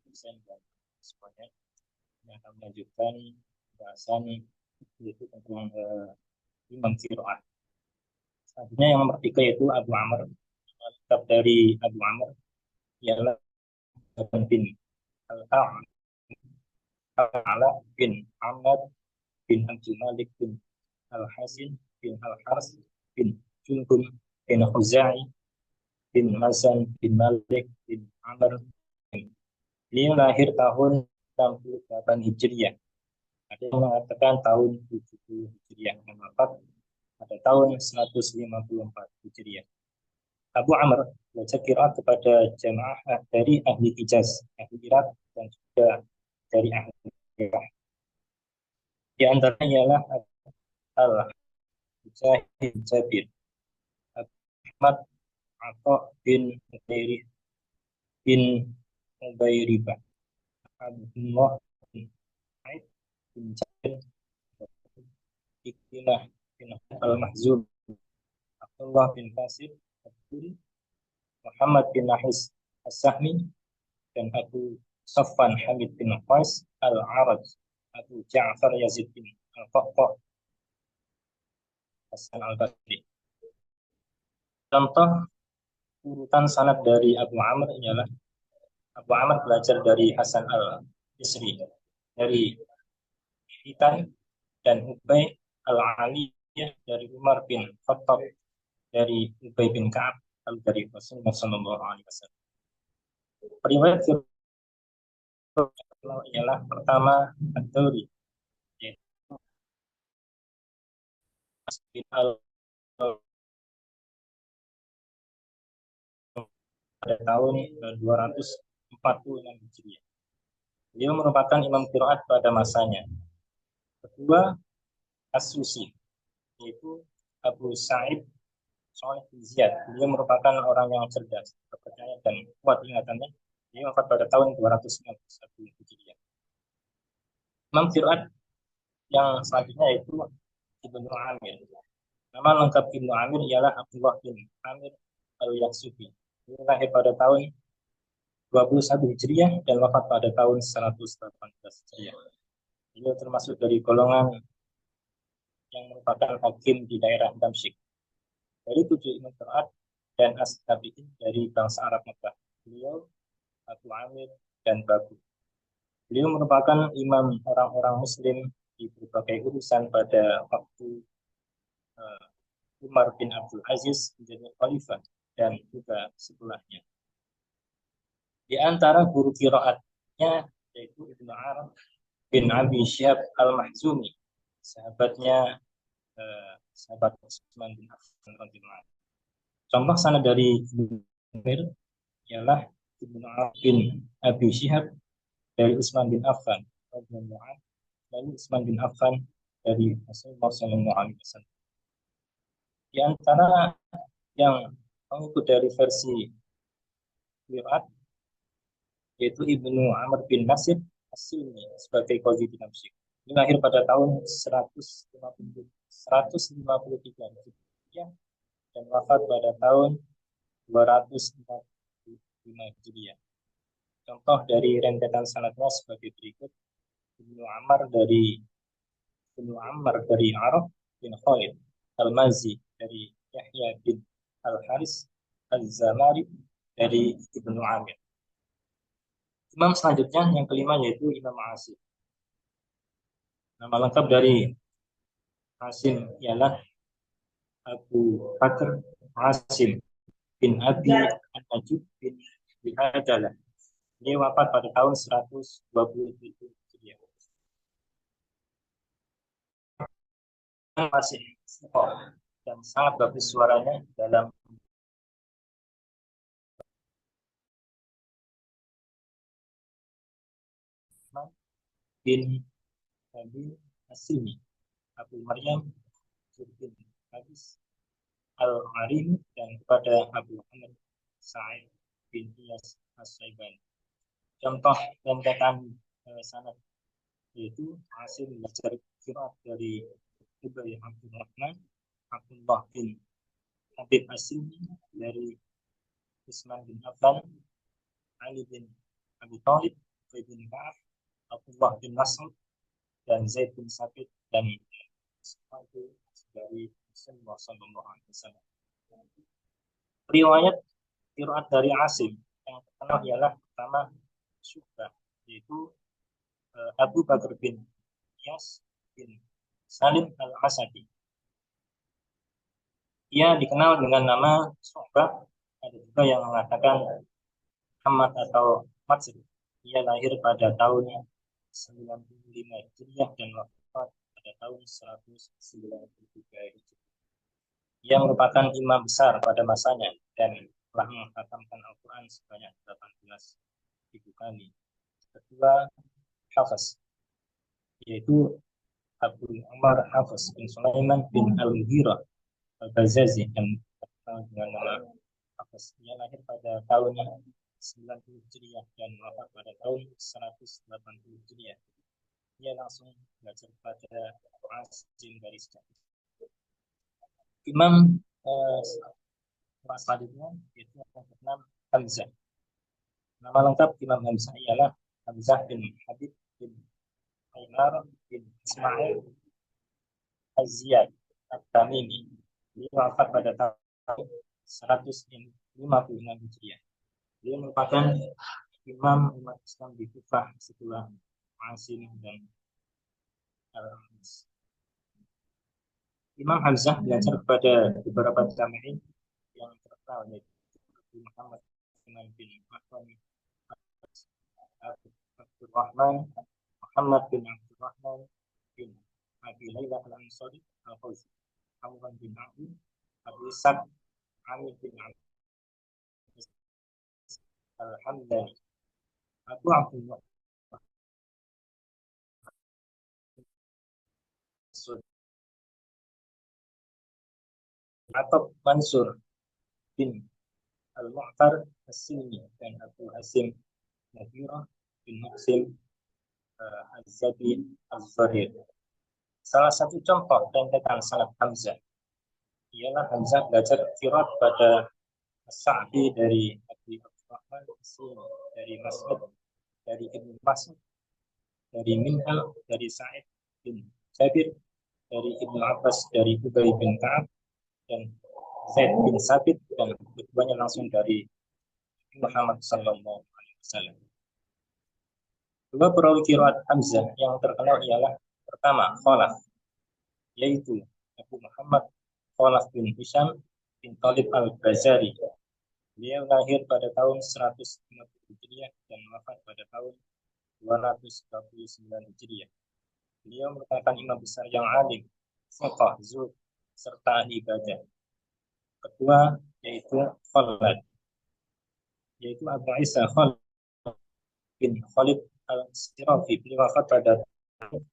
dosen dan semuanya. Yang akan melanjutkan pembahasan yaitu tentang imam qiraat. Selanjutnya yang nomor 3 yaitu Abu Amr. Kitab dari Abu Amr ialah bin Al-A'la bin Ahmad bin Abdul Malik bin Al-Hasin bin Al-Hars bin Jundum bin Khuzai bin Hasan bin Malik bin Amr. Beliau lahir tahun 68 Hijriah. Ada yang mengatakan tahun 70 Hijriah, dan wafat pada tahun 154 Hijriah. Abu Amr belajar qiraat kepada jamaah dari ahli Hijaz, ahli Irak, dan juga dari ahli Irak. Di antaranya ialah Al-Mujahid Jabir, Ahmad Atha bin Ubairibah, Abdullah bin Aid bin Jabir, Ikrimah bin Al-Mahzum, Abdullah bin Kasir, Muhammad bin Nahis As-Sahmi, dan Abu Safwan Hamid bin Qais Al-Araj, Abu Ja'far Yazid bin Al-Qaqqa, Hasan Al-Basri. Contoh urutan sanad dari Abu Amr ialah Abu Amr belajar dari Hasan Al-Basri, dari Hitan dan Ubay Al-Aliyah, dari Umar bin Khattab, dari Ubay bin Ka'ab, lalu dari Rasulullah SAW. Periwayat ialah pertama Ad-Dawri, yaitu bin Al pada tahun 246 Hijriah. Beliau merupakan imam qiraat pada masanya. Kedua, As-Susi, yaitu Abu Sa'id Shalih bin Ziyad. Beliau merupakan orang yang cerdas, terpercaya, dan kuat ingatannya. Beliau wafat pada tahun 291 Hijriah. Imam qiraat yang selanjutnya yaitu Ibnu Amir. Nama lengkap Ibnu Amir ialah Abdullah bin Amir Al-Yaqsubi. Beliau lahir pada tahun 21 Hijriah dan wafat pada tahun 118 Hijriah. Beliau termasuk dari golongan yang merupakan hakim di daerah Damsyik. Dari 7 imam qiraat dan as-tabi'in dari bangsa Arab Mekah, beliau Abu Amir dan Babu. Beliau merupakan imam orang-orang Muslim di berbagai urusan pada waktu Umar bin Abdul Aziz menjadi khalifah dan juga sebelahnya. Di antara guru qiraatnya yaitu Ibnu Arab bin Abi Syihab Al-Mahzumi, sahabatnya sahabat Utsman bin Affan radhiyallahu anhu. Contoh sanad dari Ibnu Amir ialah Ibnu Arab bin Abi Syihab dari Utsman bin Affan radhiyallahu anhu, lalu Utsman bin Affan dari Rasulullah sallallahu alaihi wasallam. Di antara yang mengikut dari versi qiraat yaitu Ibnu Amr bin Nasir As-Silmi sebagai qadhi di Damsyik. Dia lahir pada tahun 153 Hijriah dan wafat pada tahun 245 Hijriah. Contoh dari rentetan sanadnya sebagai berikut: Ibnu Amr dari Araf bin Khalid, Al-Mazi dari Yahya bin Al-Haris, Al-Zamari dari Ibnu Amir. Imam selanjutnya yang kelima yaitu Imam Asim. Nama lengkap dari Asim ialah Abu Bakar Asim bin Abi An-Najib bin Bihadalah. Dia wafat pada tahun 127 Hijriah. Masih dan sangat bagus suaranya dalam bin Abi Asimi, Abu Maryam bin Habis Al-Arim, dan kepada Abu Amr Sa'id bin Iyas As-Saibani. Contoh rentetan sanad yaitu Asim belajar qiraat dari Ubay Abdurrahman, Abdullah bin Habib Asimi dari Utsman bin Affan, Ali bin Abi Thalib, Ubay bin Ka'ab, Abdullah bin Mas'ud, dan Zaid bin Sabit, dan sepatu dari Rasulullah sallallahu alaihi wasallam. Riwayat qiraat dari Asim yang terkenal ialah pertama Syu'bah, yaitu Abu Bakar bin Iyas bin Salim Al-Asadi. Ia dikenal dengan nama Syu'bah. Ada juga yang mengatakan Muhammad atau Matsir. Ia lahir pada tahun 95 Hijriah dan wafat pada tahun 193 Hijriah. Ia merupakan imam besar pada masanya dan telah menghatamkan Al-Quran sebanyak 18.000 kali. Kedua, Hafiz, yaitu Abu Umar Hafiz bin Sulaiman bin Al-Mughirah Al-Bazazi, yang terkenal dengan nama Hafiz. Ia lahir pada tahun 90 Hijriah dan wafat pada tahun 180 Hijriah. Ia langsung belajar pada Asim dari sejak Imam selanjutnya yaitu yang keenam, Hamzah. Nama lengkap Imam Hamzah ialah Hamzah bin Habib bin Aymar bin Ismail Az-Ziyad At-Tamimi. Dia wafat pada tahun 156 Hijriah. Dia merupakan imam umat Islam di Kufah setelah Asim dan Al-Hamis. Imam Hamzah belajar kepada beberapa tabi'in yang terkenal, yaitu Muhammad bin Mahfan, Abdurrahman, Muhammad bin Abdurrahman bin Abi Layla al-Ansari al-Fawzi, Muhammad bin Abi, Abu Ishaq, Amir bin Al-Hamdani, Abu Abdullah atau Mansur bin Al-Mu'tar As-Silmi, dan Abu Hasim Nadhirah bin Muqsim Az-Zabi Az-Zahir. Salah satu contoh rentetan sanad Hamzah ialah Hamzah belajar qiraat pada As-Sa'di dari Abi Abdurrahman As-Silmi, dari Mas'ud, dari Ibnu Mas'ud, dari Minhal, dari Sa'id bin Jabir, dari Ibnu Abbas, dari Ubay bin Ka'ab, dan Zaid bin Sabit, dan keduanya langsung dari Muhammad sallallahu alaihi wasallam. Dua perawi qiraat Hamzah yang terkenal ialah pertama Khalaf, yaitu Abu Muhammad Khalaf bin Hisham bin Talib al-Bazari. Dia lahir pada tahun 150 Hijriah dan wafat pada tahun 239 Hijriah. Beliau merupakan imam besar yang alim, fiqh, zuhud, serta ahli ibadah. Kedua yaitu Khalad, yaitu Abu Isa Khalid bin Khalid al-Sirafi. Beliau wafat pada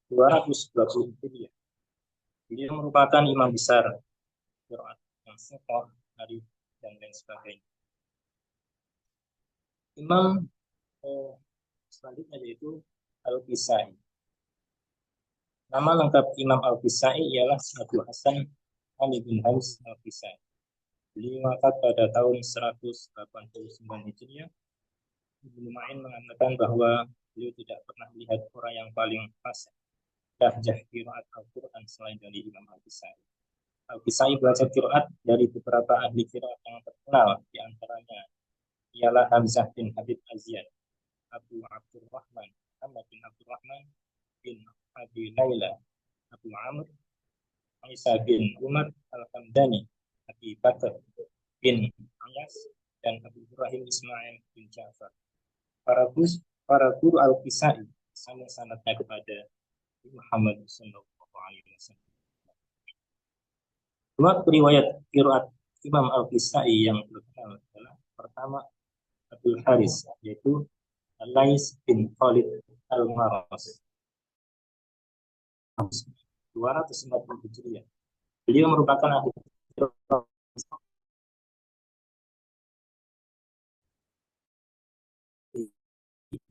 220 Hijriah. Beliau merupakan imam besar qiraat yang fiqh, hadis, dan lain sebagainya. Imam selanjutnya yaitu Al-Kisai. Nama lengkap Imam Al-Kisai ialah Abu Hasan Ali bin Haris Al-Kisai. Beliau wafat pada tahun 189 Hijriah. Ibnu Ma'in mengatakan bahwa beliau tidak pernah melihat orang yang paling fasih lahjah qiraat Al-Quran selain dari Imam Al-Kisai. Al-Kisai belajar qiraat dari beberapa ahli qiraat yang terkenal, di antaranya ialah Hamzah bin Habib Az-Ziyad, Abu Abdurrahman Muhammad bin Abdurrahman bin Abi Layla, Abu Amr Isa bin Umar Al-Hamdani, Abi Bakar bin Ayas, dan Abu Ibrahim Ismail bin Ja'far. Para guru Al-Kisai sama sanadnya kepada Muhammad sallallahu alaihi wasallam. Dua riwayat qiraat Imam Al-Kisai yang terkenal adalah pertama Abdul Haris, yaitu Al-Lais bin Khalid Al-Maras, 240 Hijriah. Beliau merupakan ahli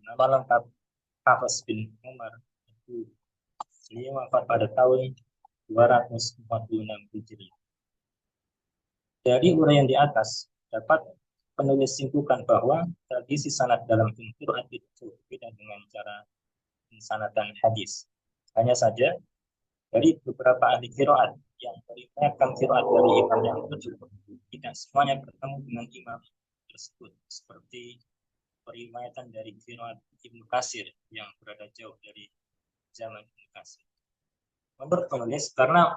nama lengkap Hafiz bin Umar. Beliau wafat pada tahun 246 Hijriah. Dari uraian di atas dapat penulis simpulkan bahwa tradisi sanad dalam qiraat itu berbeda dengan cara pensanatan hadis. Hanya saja dari beberapa ahli qiraat yang meriwayatkan qiraat dari imam yang tujuh, tidak semuanya bertemu dengan imam tersebut, seperti periwayatan dari qiraat Ibnu Katsir yang berada jauh dari zaman Ibnu Katsir. Menurut penulis, karena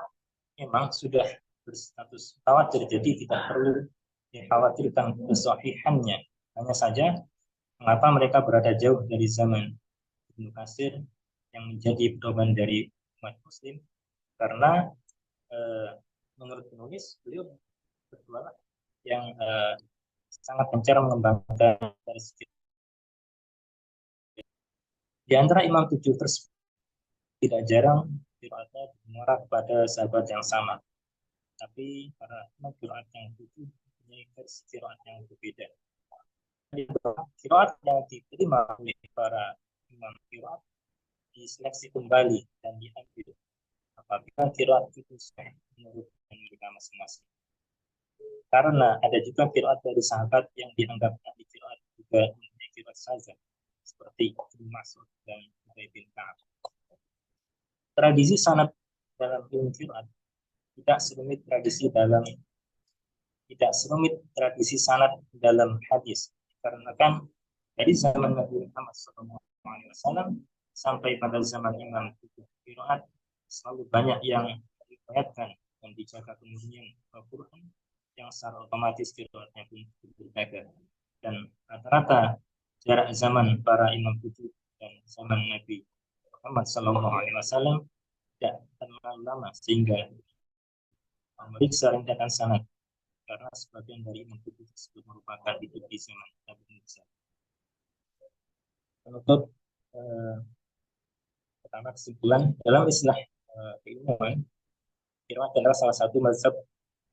memang sudah berstatus mutawatir, jadi tidak perlu dikhawatirkan kesahihannya. Hanya saja mengapa mereka berada jauh dari zaman Ibnu Katsir yang menjadi pedoman dari umat Muslim, karena menurut penulis beliau berdua yang sangat gencar mengembangkan dari segi. Di antara imam tujuh tersebut tidak jarang qiraatnya mengarah kepada sahabat yang sama. Tapi para imam qiraat yang tujuh mempunyai versi qiraat yang berbeda. Qiraat yang diterima oleh para imam qiraat diseleksi kembali dan diambil apabila qiraat itu sahih menurut mereka masing-masing. Karena ada juga qiraat dari sahabat yang dianggap ahli qiraat juga mempunyai qiraat saja, seperti Ibnu Mas'ud dan Ubay bin Ka'ab. Tradisi sanad dalam ilmu qiraat tidak serumit tradisi sanad dalam hadis, karena kan dari zaman Nabi Muhammad SAW sampai pada zaman Imam qiraat selalu banyak yang diriwayatkan dan dijaga kemudian Al-Quran yang secara otomatis qiraatnya pun berbeda. Dan rata-rata jarak zaman para imam tujuh dan zaman Nabi Muhammad SAW tidak terlalu lama sehingga memeriksa rentetan sanad, karena sebagian dari imam tujuh tersebut merupakan hidup di zaman Nabi Musa. Menutup pertama kesimpulan dalam istilah keilmuan, qiraat adalah salah satu mazhab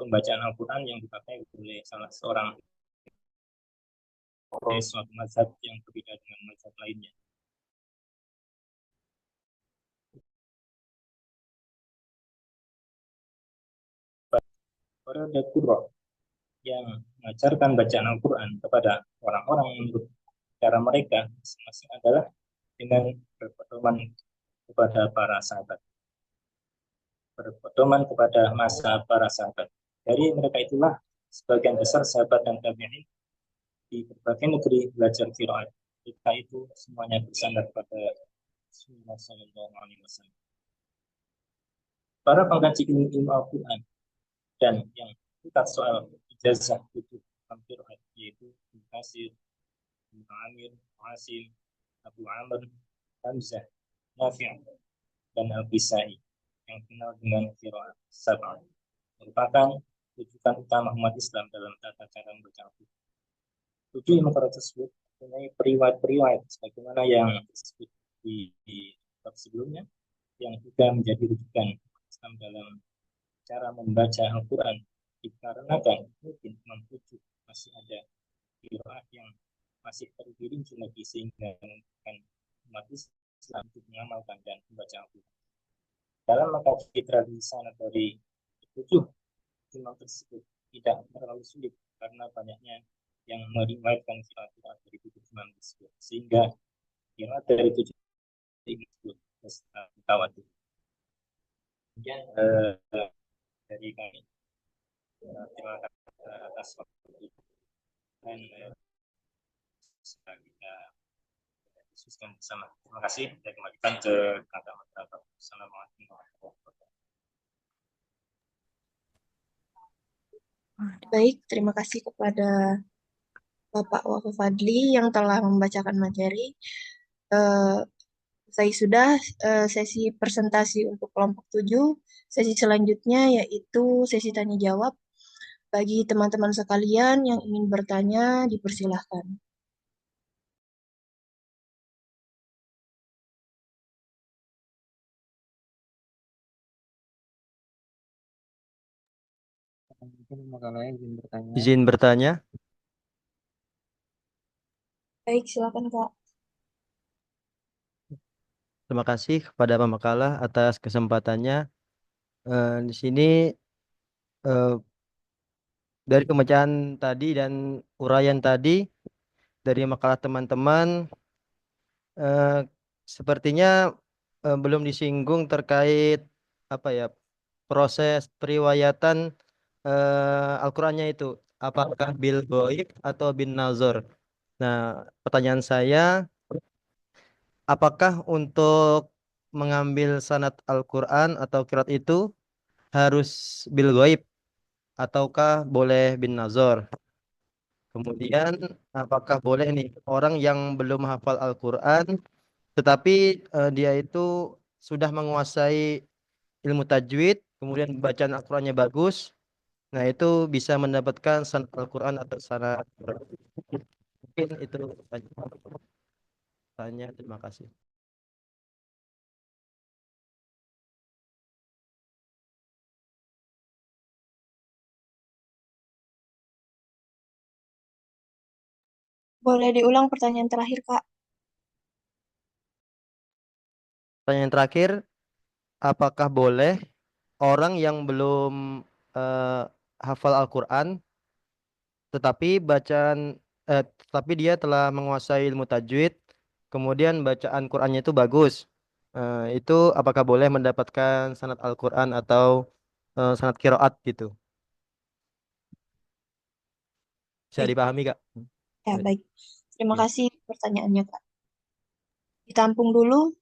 pembacaan Al-Quran yang dipakai oleh salah seorang suatu mazhab yang berbeda dengan mazhab lainnya. Para qurra yang mengajarkan bacaan Al-Quran kepada orang-orang menurut cara mereka masing-masing adalah dengan berpedoman kepada para sahabat, berpedoman kepada masa para sahabat. Dari mereka itulah sebagian besar sahabat dan tabi'in di berbagai negeri belajar qiraat. Mereka itu semuanya bersandar pada Rasulullah SAW. Para pengkaji ilmu Al-Quran dan yang kita soal ijazah itu qiraat, yaitu Ibnu Katsir, Ibnu Amir, Asim, Abu Amr, Hamzah, Nafi' dan Al-Kisai yang kenal dengan qiraat sab'ah, merupakan rujukan utama umat Islam dalam tata cara membaca Al-Quran. Tujuh imam tersebut mempunyai periwayat-periwayat sebagaimana yang disebut di bab sebelumnya, yang juga menjadi rujukan Islam dalam cara membaca Al-Quran, dikarenakan mungkin imam tujuh masih ada qiraat yang masih terperinci lagi sehingga memungkinkan umat Islam untuk mengamalkan dan membaca Al-Quran. Dalam mengkaji tradisi sanad dari tujuh imam tersebut tidak terlalu sulit karena banyaknya yang meriwayatkan qiraat dari tujuh imam tersebut, sehingga qiraat dari tujuh imam tersebut mutawatir. Kemudian dari kami terima kasih atas waktu dan kita diskusikan bersama. Terima kasih dan kembalikan ke kata moderator. Assalamualaikum warahmatullahi wabarakatuh. Baik, terima kasih kepada Bapak Wafa Fadli yang telah membacakan materi. Saya sudah sesi presentasi untuk kelompok 7. Sesi selanjutnya yaitu sesi tanya jawab. Bagi teman-teman sekalian yang ingin bertanya, dipersilahkan. Mungkin makalahnya izin bertanya. Izin bertanya. Baik, silakan Kak. Terima kasih kepada pemakalah atas kesempatannya. Di sini dari pembacaan tadi dan uraian tadi dari makalah teman-teman, sepertinya belum disinggung terkait apa ya, proses periwayatan Al-Qur'annya itu, apakah bil ghaib atau bin nazar. Nah, pertanyaan saya, apakah untuk mengambil sanad Al-Quran atau qiraat itu harus bil ghaib ataukah boleh bin nazar? Kemudian apakah boleh nih orang yang belum hafal Al-Quran tetapi dia itu sudah menguasai ilmu tajwid, kemudian bacaan Al-Qurannya bagus, nah itu bisa mendapatkan sanad Al-Quran atau sanad. Mungkin itu tanya. Terima kasih. Boleh diulang pertanyaan terakhir, Kak? Pertanyaan terakhir, apakah boleh orang yang belum eh, hafal Al-Quran, tetapi bacaan tetapi dia telah menguasai ilmu tajwid, kemudian bacaan Qurannya itu bagus. Itu apakah boleh mendapatkan sanad Al-Quran atau sanad kiroat gitu? Bisa Baik, dipahami, Kak? ya Baik. baik. Terima Oke. kasih pertanyaannya, Kak. Ditampung dulu.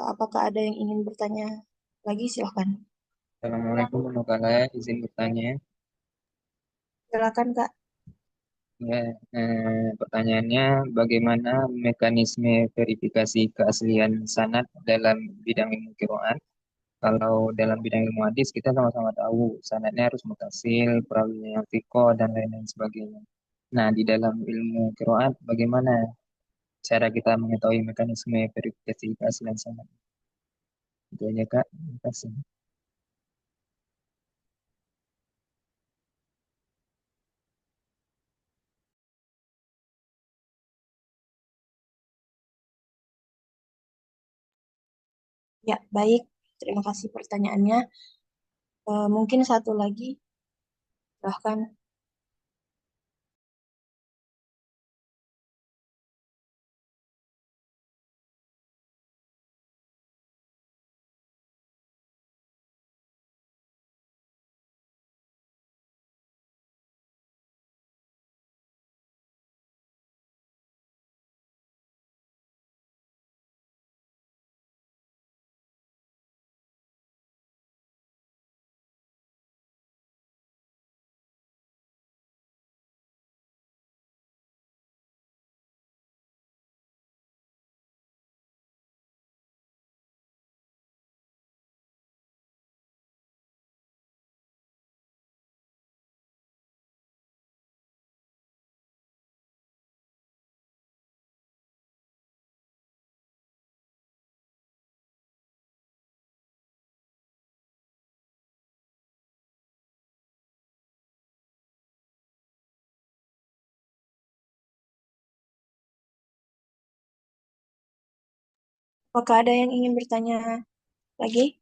Apakah ada yang ingin bertanya lagi? Silahkan. Assalamualaikum warahmatullahi wabarakatuh. Izin bertanya. Silakan, Kak. Ya, pertanyaannya bagaimana mekanisme verifikasi keaslian sanad dalam bidang ilmu qiraat? Kalau dalam bidang ilmu hadis kita sama-sama tahu sanadnya harus mutasil, perawinya yang thiqah dan lain-lain sebagainya. Nah, di dalam ilmu qiraat bagaimana cara kita mengetahui mekanisme verifikasi keaslian sanad? Itu aja Kak. Terima kasih. Ya, baik. Terima kasih pertanyaannya. Mungkin satu lagi, silahkan. Apakah ada yang ingin bertanya lagi?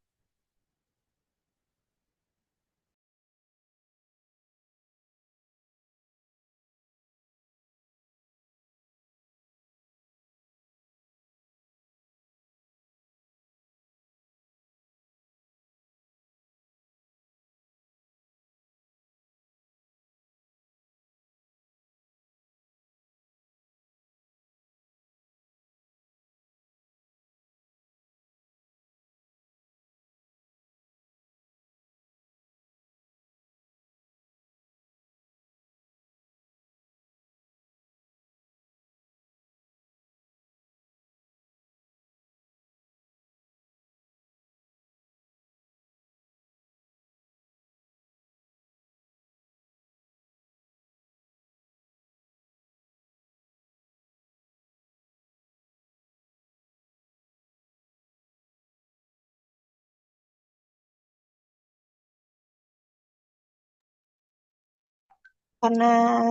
Karena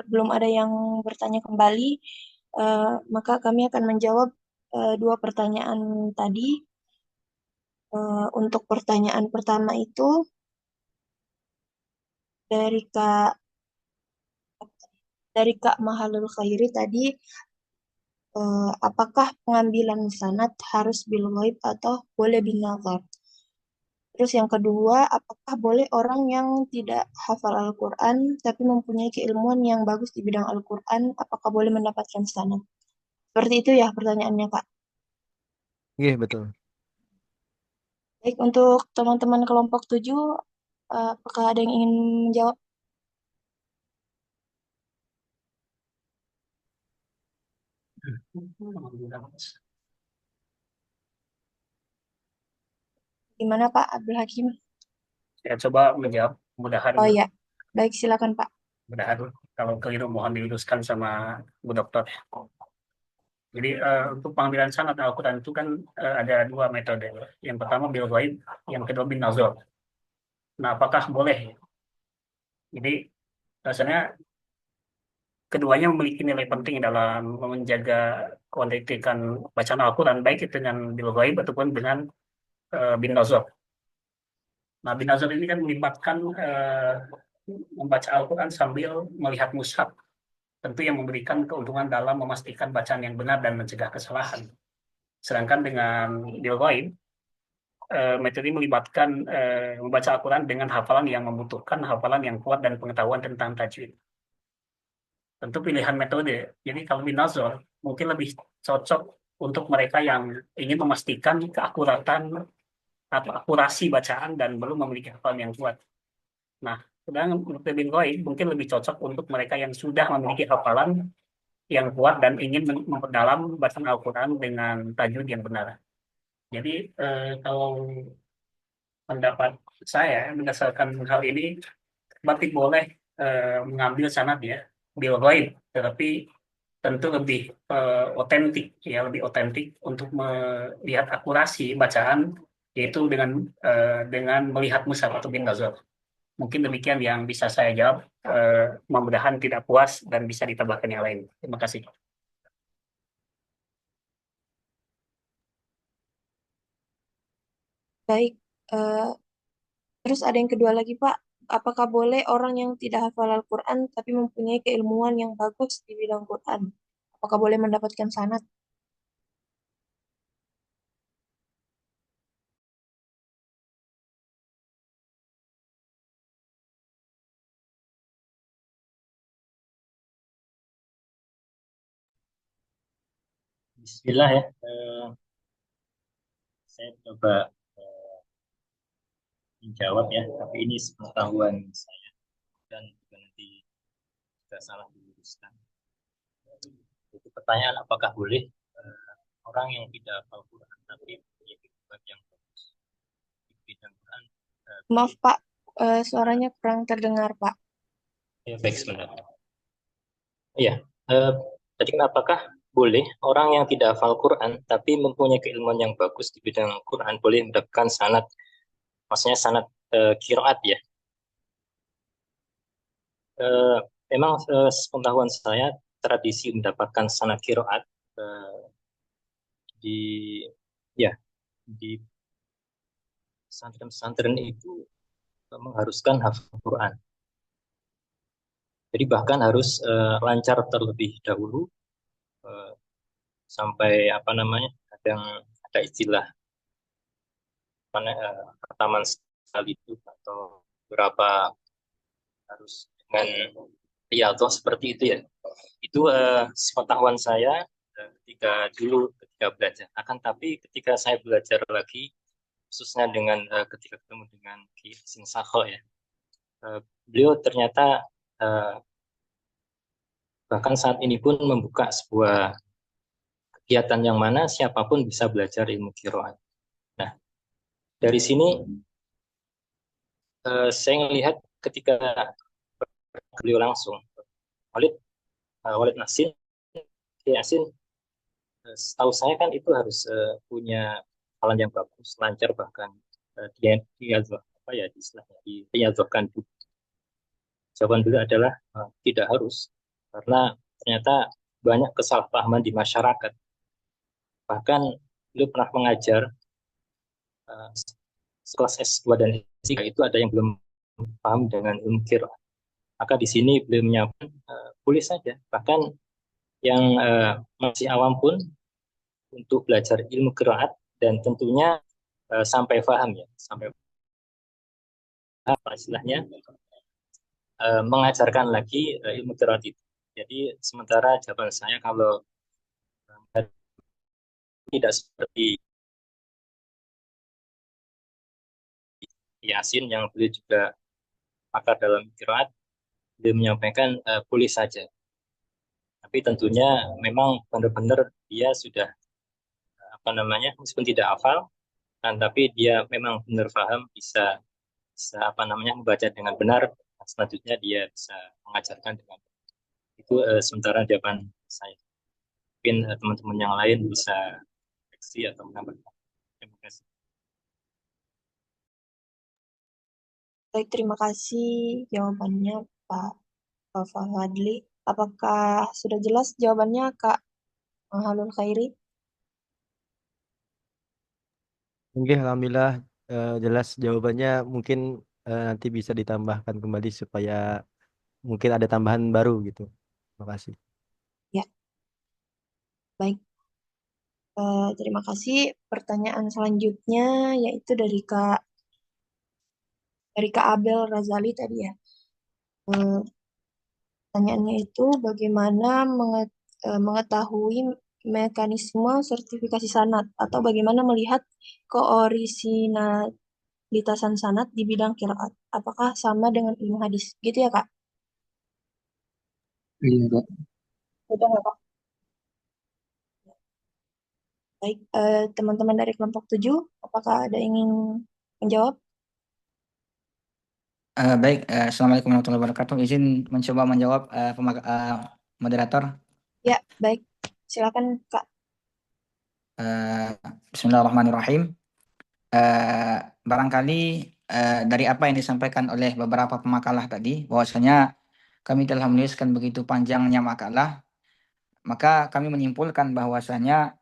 belum ada yang bertanya kembali, eh, maka kami akan menjawab dua pertanyaan tadi. Untuk pertanyaan pertama itu dari Kak Mahalul Khairi tadi, apakah pengambilan sanad harus bil ghaib atau boleh bin nazar? Terus yang kedua, apakah boleh orang yang tidak hafal Al-Quran tapi mempunyai keilmuan yang bagus di bidang Al-Quran, apakah boleh mendapatkan sanad? Seperti itu ya pertanyaannya, Kak. Iya, betul. Baik, untuk teman-teman kelompok 7, apakah ada yang ingin menjawab? Gimana Pak Abdul Hakim? Saya coba menjawab, mudahan Oh ya, baik silakan Pak. mudahan kalau keliru mohon diluruskan sama Bu Dokter. Jadi untuk pengambilan sanad Al-Quran itu kan ada dua metode. Yang pertama bil ghaib, yang kedua bin nazar. Nah, apakah boleh? Jadi rasanya keduanya memiliki nilai penting dalam menjaga kualitas bacaan Al-Quran, baik itu dengan bil ghaib ataupun dengan bin nazar. Nah, bin nazar ini kan melibatkan membaca Al-Quran sambil melihat mushaf, tentu yang memberikan keuntungan dalam memastikan bacaan yang benar dan mencegah kesalahan. Sedangkan dengan bil ghaib, metode ini melibatkan membaca Al-Quran dengan hafalan yang membutuhkan hafalan yang kuat dan pengetahuan tentang tajwid. Tentu pilihan metode. Jadi kalau binazor mungkin lebih cocok untuk mereka yang ingin memastikan keakuratan atau akurasi bacaan dan belum memiliki hafalan yang kuat. Nah, sedangkan metode bin Ghaib mungkin lebih cocok untuk mereka yang sudah memiliki hafalan yang kuat dan ingin memperdalam bacaan Al-Quran dengan tajwid yang benar. Jadi kalau pendapat saya berdasarkan hal ini, batik boleh mengambil sanad ya bil ghaib, tetapi tentu lebih otentik ya, lebih otentik untuk melihat akurasi bacaan, yaitu dengan melihat mushaf atau bin nazar. Mungkin demikian yang bisa saya jawab. Mudah-mudahan tidak puas dan bisa ditambahkan yang lain. Terima kasih. Baik, eh, terus ada yang kedua lagi, Pak. Apakah boleh orang yang tidak hafal Al-Quran tapi mempunyai keilmuan yang bagus di bidang Quran? Apakah boleh mendapatkan sanad? Bismillah ya. Saya coba menjawab ya, tapi ini sepengetahuan saya dan juga nanti jika salah diluruskan. Itu pertanyaan, apakah boleh orang yang tidak hafal Quran tapi punya keilmuan yang bagus di bidang Quran? Maaf, Pak. Suaranya kurang terdengar, Pak. Ya, baik, sebenarnya. Iya, jadi apakah boleh orang yang tidak hafal Quran tapi mempunyai keilmuan yang bagus di bidang Quran boleh mendapatkan sanad, maksudnya sanad qiraat ya? Memang sepengetahuan saya tradisi mendapatkan sanad qiraat di ya di pesantren-pesantren itu mengharuskan hafal Quran. Jadi bahkan harus lancar terlebih dahulu sampai apa namanya, kadang ada istilah pertama sekali itu atau berapa harus dengan riyadhah seperti itu ya. Itu sepengetahuan saya ketika belajar. Akan tapi ketika saya belajar lagi, khususnya dengan ketika ketemu dengan Ki Hasim Sakho ya, beliau ternyata bahkan saat ini pun membuka sebuah kegiatan yang mana siapapun bisa belajar ilmu qiraat. Nah, dari sini saya melihat ketika beliau langsung Walid Nasin, Yasin, setahu saya kan itu harus punya hafalan yang bagus, lancar, bahkan dia apa ya istilahnya diyazohkan. Jawaban beliau adalah tidak harus, karena ternyata banyak kesalahpahaman di masyarakat. Bahkan beliau pernah mengajar kelas S2 dan S3 itu ada yang belum paham dengan ilmu qiraat. Maka di sini beliau menyampaikan boleh saja, bahkan yang masih awam pun untuk belajar ilmu qiraat dan tentunya sampai paham ya, sampai apa istilahnya mengajarkan lagi ilmu qiraat itu. Jadi sementara jawaban saya kalau tidak seperti Yasin yang beliau juga pakar dalam qiraat, beliau menyampaikan boleh saja. Tapi tentunya memang benar-benar dia sudah apa namanya, meskipun tidak hafal, tapi dia memang benar paham, bisa apa namanya membaca dengan benar. Selanjutnya dia bisa mengajarkan dengan itu. Sementara jawaban saya. Mungkin teman-teman yang lain bisa reaksi atau menambahkan. Terima kasih. Baik, terima kasih jawabannya, Pak Fahadli. Apakah sudah jelas jawabannya, Kak Halul Khairi? Oke, alhamdulillah jelas jawabannya. Mungkin nanti bisa ditambahkan kembali supaya mungkin ada tambahan baru gitu. Terima kasih. Ya, baik. Terima kasih. Pertanyaan selanjutnya yaitu dari Kak Abel Razali tadi ya. Eh, Pertanyaannya itu bagaimana mengetahui mekanisme sertifikasi sanad atau bagaimana melihat keorisinalitasan sanad di bidang qiraat. Apakah sama dengan ilmu hadis? Gitu ya, Kak? Iya, Kak. Betul nggak, Kak? Baik, teman-teman dari kelompok 7, apakah ada yang ingin menjawab? Baik, Assalamualaikum warahmatullahi wabarakatuh. Izin mencoba menjawab moderator. Ya, baik. Silakan, Kak. Eh, Bismillahirrahmanirrahim. Eh, Barangkali dari apa yang disampaikan oleh beberapa pemakalah tadi, bahwasanya kami telah menuliskan begitu panjangnya makalah, maka kami menyimpulkan bahwasanya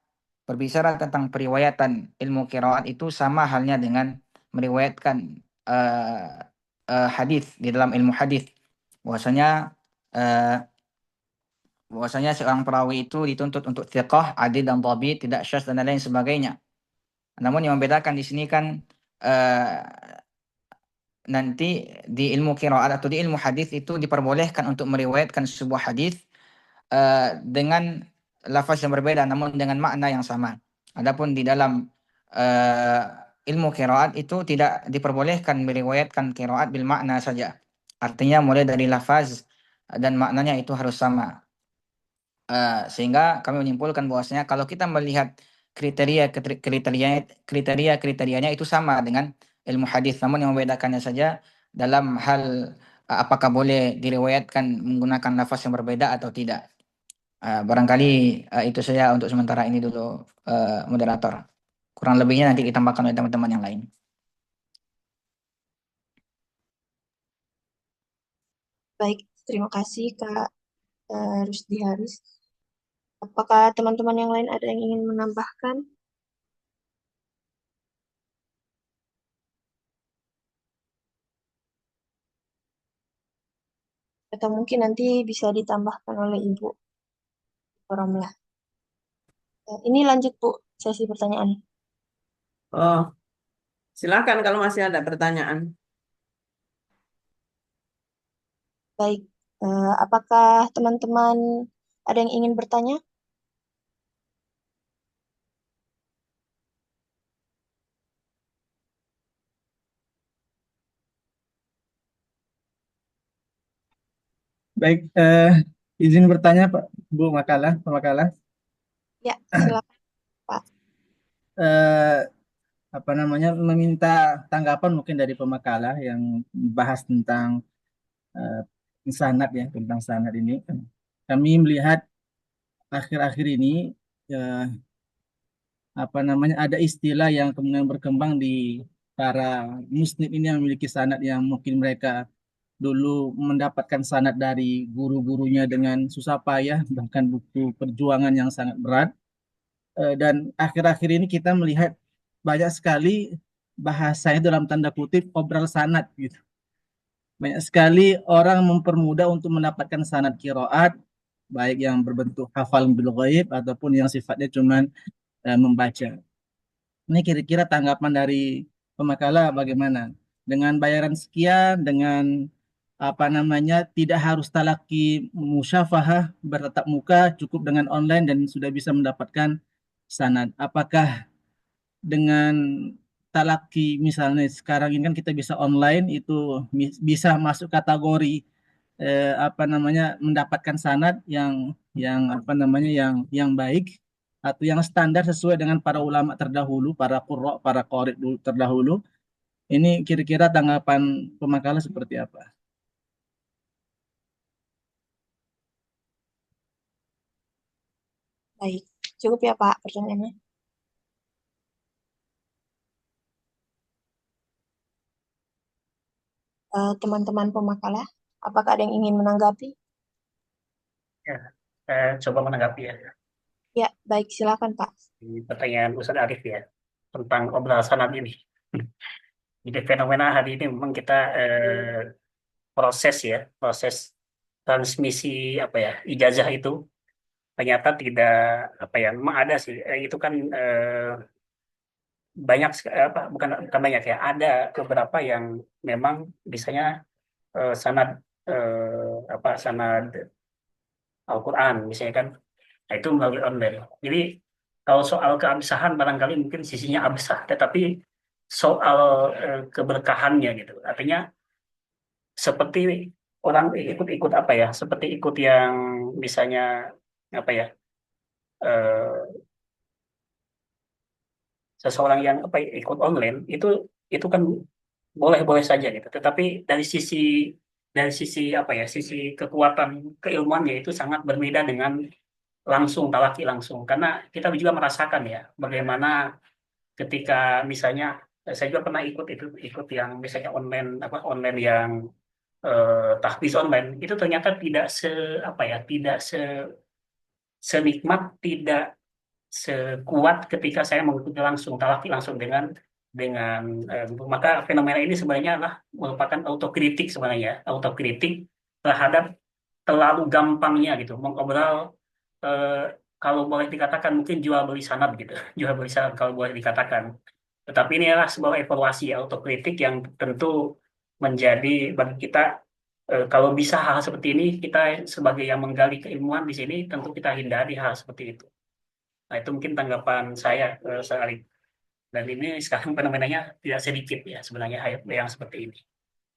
berbicara tentang periwayatan ilmu qiraat itu sama halnya dengan meriwayatkan eh, hadis di dalam ilmu hadis. Bahwasanya eh, bahwasanya seorang perawi itu dituntut untuk thiqah, adil dan dhabit, tidak syadz dan lain sebagainya. Namun yang membedakan di sini kan eh, nanti di ilmu qiraat atau di ilmu hadis itu diperbolehkan untuk meriwayatkan sebuah hadis dengan lafaz yang berbeda namun dengan makna yang sama. Adapun di dalam eh, ilmu qiraat itu tidak diperbolehkan meriwayatkan qiraat bil makna saja. Artinya mulai dari lafaz dan maknanya itu harus sama. Sehingga kami menyimpulkan bahwasanya kalau kita melihat kriteria-kriterianya itu sama dengan ilmu hadis, namun yang membedakannya saja dalam hal apakah boleh diriwayatkan menggunakan lafaz yang berbeda atau tidak. Barangkali itu saja untuk sementara ini dulu, moderator. Kurang lebihnya nanti ditambahkan oleh teman-teman yang lain. Baik, terima kasih, Kak Rusdi Haris. Apakah teman-teman yang lain ada yang ingin menambahkan? Atau mungkin nanti bisa ditambahkan oleh Ibu Romlah. Ini lanjut, Bu, sesi pertanyaan. Oh, silakan kalau masih ada pertanyaan. Baik, apakah teman-teman ada yang ingin bertanya? Baik, izin bertanya Pak Bu Pemakalah. Ya, silakan, Pak. Eh, apa namanya meminta tanggapan mungkin dari pemakalah yang bahas tentang eh, sanad ya, tentang sanad ini. Kami melihat akhir-akhir ini eh, apa namanya ada istilah yang kemudian berkembang di para muslim ini yang memiliki sanad yang mungkin mereka dulu mendapatkan sanad dari guru-gurunya dengan susah payah, bahkan butuh perjuangan yang sangat berat. Dan akhir-akhir ini kita melihat banyak sekali bahasanya dalam tanda kutip obral sanad gitu. Banyak sekali orang mempermudah untuk mendapatkan sanad kiroat, baik yang berbentuk hafal bil ghaib ataupun yang sifatnya cuman membaca. Ini kira-kira tanggapan dari pemakalah bagaimana? Dengan bayaran sekian, dengan apa namanya, tidak harus talaki musyafahah bertatap muka, cukup dengan online dan sudah bisa mendapatkan sanad. Apakah dengan talaki misalnya sekarang ini kan kita bisa online itu bisa masuk kategori apa namanya mendapatkan sanad yang apa namanya yang baik atau yang standar sesuai dengan para ulama terdahulu, para qurra, para qari terdahulu. Ini kira-kira tanggapan pemakalah seperti apa? Baik, cukup ya, Pak, pertanyaannya. Teman-teman pemakalah, apakah ada yang ingin menanggapi? Ya, coba menanggapi ya Ya, baik, silakan Pak. di pertanyaan Ustaz Arif ya tentang obral sanad ini. Jadi fenomena hari ini memang kita proses transmisi apa ya ijazah itu ternyata tidak apa ya memang ada sih itu kan banyak apa bukan banyak ya ada beberapa yang memang misalnya sanad sanad Al-Quran misalnya kan. Nah, itu melalui online. Jadi kalau soal keabsahan barangkali mungkin sisinya absah, tetapi soal keberkahannya gitu. Artinya seperti orang ikut-ikut apa ya, seperti ikut yang misalnya apa ya, eh, seseorang yang apa ya, ikut online itu kan boleh-boleh saja gitu. Tetapi dari sisi apa ya, sisi kekuatan keilmuannya itu sangat berbeda dengan langsung talaki langsung karena kita juga merasakan ya bagaimana ketika misalnya saya juga pernah ikut yang misalnya online yang tahfiz online itu ternyata tidak se apa ya tidak senikmat tidak sekuat ketika saya mengikuti langsung talaki langsung dengan maka fenomena ini sebenarnya adalah merupakan autokritik terhadap terlalu gampangnya gitu mengobrol eh, kalau boleh dikatakan mungkin jual beli sanad gitu jual beli sanad kalau boleh dikatakan tetapi ini adalah sebuah evaluasi autokritik yang tentu menjadi bagi kita kalau bisa hal seperti ini kita sebagai yang menggali keilmuan di sini tentu kita hindari hal seperti itu. Nah, itu mungkin tanggapan saya sekali. Dan ini sekarang fenomenanya tidak sedikit ya sebenarnya yang seperti ini.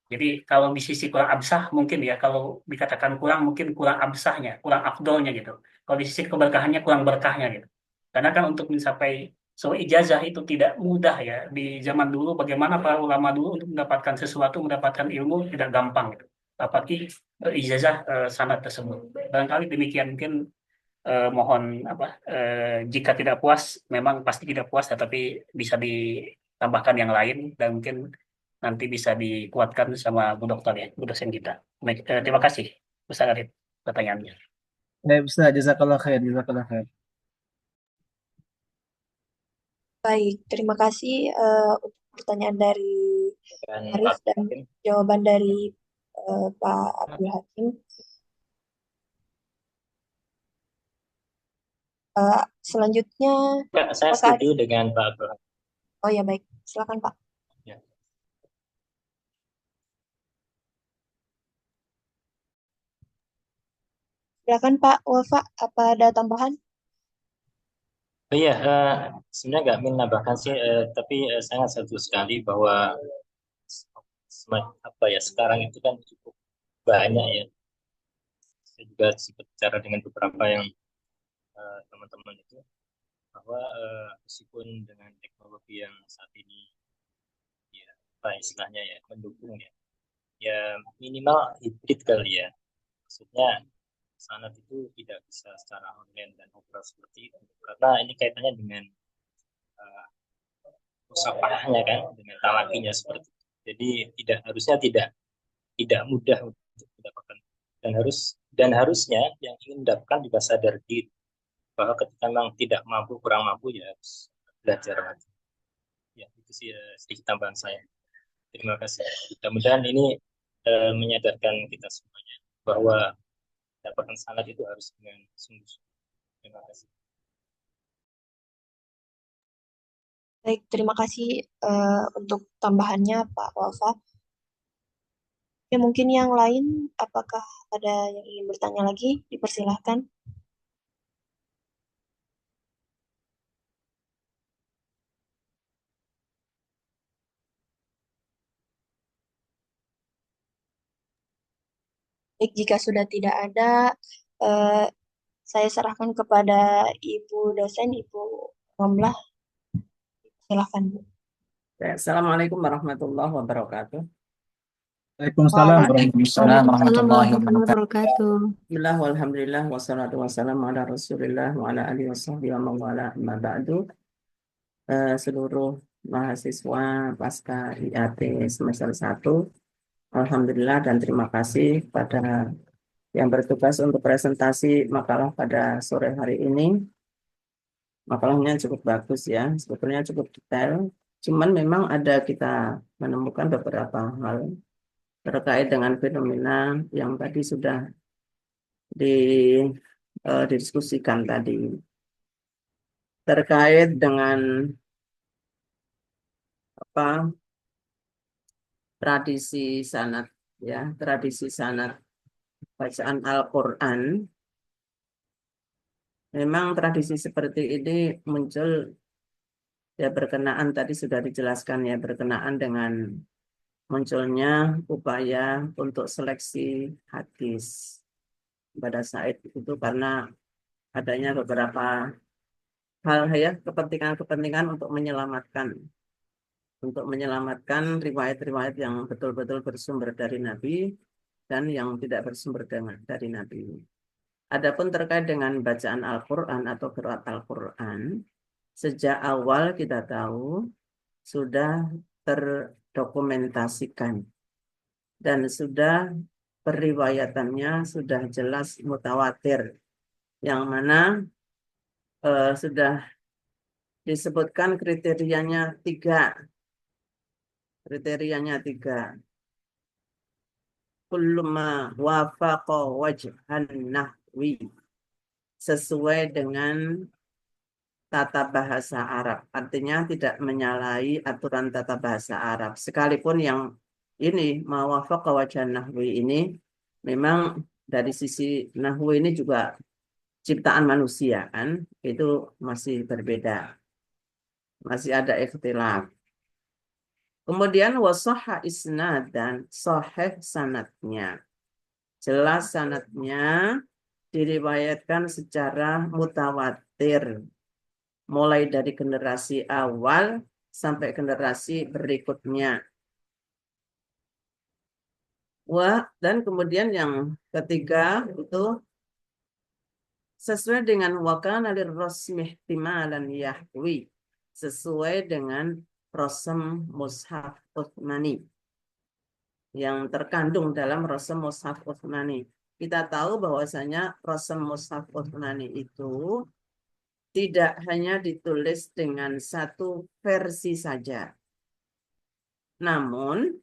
Jadi kalau di sisi kurang absah mungkin ya kalau dikatakan kurang mungkin kurang absahnya, kurang afdolnya gitu. Kalau di sisi keberkahannya kurang berkahnya gitu. Karena kan untuk mencapai sebuah ijazah itu tidak mudah ya. Di zaman dulu bagaimana para ulama dulu untuk mendapatkan sesuatu, mendapatkan ilmu tidak gampang gitu. Apalagi ijazah sanad tersebut. Barangkali demikian mungkin mohon apa jika tidak puas memang pasti tidak puas tetapi bisa ditambahkan yang lain dan mungkin nanti bisa dikuatkan sama Bu Dokter ya, Bu dosen kita. Baik, terima kasih Ustaz Arif pertanyaannya. Baik, Ustaz, jazakallah khair, jazakallah khair. Baik, terima kasih untuk pertanyaan dari Dan Arif Pak dan Hakim, jawaban dari Pak Abdul Hakim. Selanjutnya, Pak, saya apakah setuju dengan Pak Abdul Hakim. Oh ya baik, silakan Pak. Ya. Silakan Pak Wafa, apa ada tambahan? Oh iya, sebenarnya nggak ingin menambahkan sih, tapi sangat setuju sekali bahwa apa ya sekarang itu kan cukup banyak ya. Saya juga sempat bicara dengan beberapa yang teman-teman itu bahwa meskipun dengan teknologi yang saat ini ya apa istilahnya ya mendukung ya, ya minimal hibrid kali ya. Maksudnya sanad itu tidak bisa secara online dan operasi seperti itu karena ini kaitannya dengan uh, musafahahnya kan dengan talakinya seperti itu. Jadi tidak tidak mudah untuk mendapatkan dan harusnya yang ingin mendapatkan juga sadar diri bahwa ketika memang tidak mampu kurang mampu ya harus belajar lagi. Ya itu sih sedikit tambahan saya. Terima kasih. Mudah-mudahan ini menyadarkan kita semuanya bahwa mendapatkan sanad itu harus dengan sungguh-sungguh. Terima kasih. Baik, terima kasih untuk tambahannya Pak Wafa. Ya, mungkin yang lain, apakah ada yang ingin bertanya lagi? Dipersilahkan. Baik, jika sudah tidak ada, eh, saya serahkan kepada Ibu dosen, Ibu Romlah. Silakan, Bu. Assalamualaikum warahmatullahi wabarakatuh. Waalaikumsalam Waalaikumsalam warahmatullahi wabarakatuh. wabarakatuh. Bismillah walhamdulillah wassalatu wassalamu ala rasulillah wa ala alihi wasahbihi wa mawala amma ba'du. Seluruh mahasiswa pasca IAT semester 1 alhamdulillah dan terima kasih kepada yang bertugas untuk presentasi makalah pada sore hari ini. Makalahnya cukup bagus ya, sebetulnya cukup detail. Cuman memang kita menemukan beberapa hal terkait dengan fenomena yang tadi sudah didiskusikan tadi. Terkait dengan tradisi sanad ya, tradisi sanad bacaan Al-Qur'an. Memang tradisi seperti ini muncul ya berkenaan tadi sudah dijelaskan ya, berkenaan dengan munculnya upaya untuk seleksi hadis pada saat itu karena adanya beberapa hal ya, kepentingan untuk menyelamatkan riwayat-riwayat yang betul-betul bersumber dari Nabi dan yang tidak bersumber dari Nabi. Adapun terkait dengan bacaan Al-Quran atau qiraat Al-Quran, sejak awal kita tahu sudah terdokumentasikan dan sudah periwayatannya sudah jelas mutawatir, yang mana sudah disebutkan kriterianya tiga. Kullu ma wafaqa wajhan nahwi, sesuai dengan tata bahasa Arab. Artinya tidak menyalahi aturan tata bahasa Arab. Sekalipun yang ini mawafaqa wajhan nahwi ini memang dari sisi nahwu ini juga ciptaan manusia kan, itu masih berbeda. Masih ada ikhtilaf. Kemudian wasahha isnad dan sahih sanadnya. Jelas sanadnya diriwayatkan secara mutawatir. Mulai dari generasi awal sampai generasi berikutnya. Dan kemudian yang ketiga itu sesuai dengan wakana lirrasmi ihtimalan yahwi. Sesuai dengan Rasam Mushaf Utsmani yang terkandung dalam Rasam Mushaf Utsmani. Kita tahu bahwasanya Rasam Mushaf Utsmani itu tidak hanya ditulis dengan satu versi saja, namun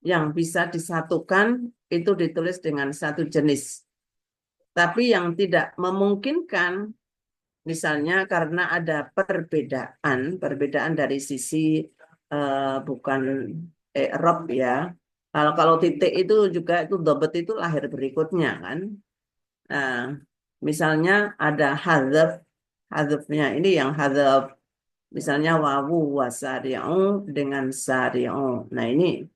yang bisa disatukan itu ditulis dengan satu jenis. Tapi yang tidak memungkinkan, misalnya karena ada perbedaan dari sisi bukan i'rab ya. Kalau titik itu juga itu dobet itu lahir berikutnya kan. Nah, misalnya ada hadzafnya ini yang hadzaf misalnya wawu wasari'u dengan sari'u. Nah, ini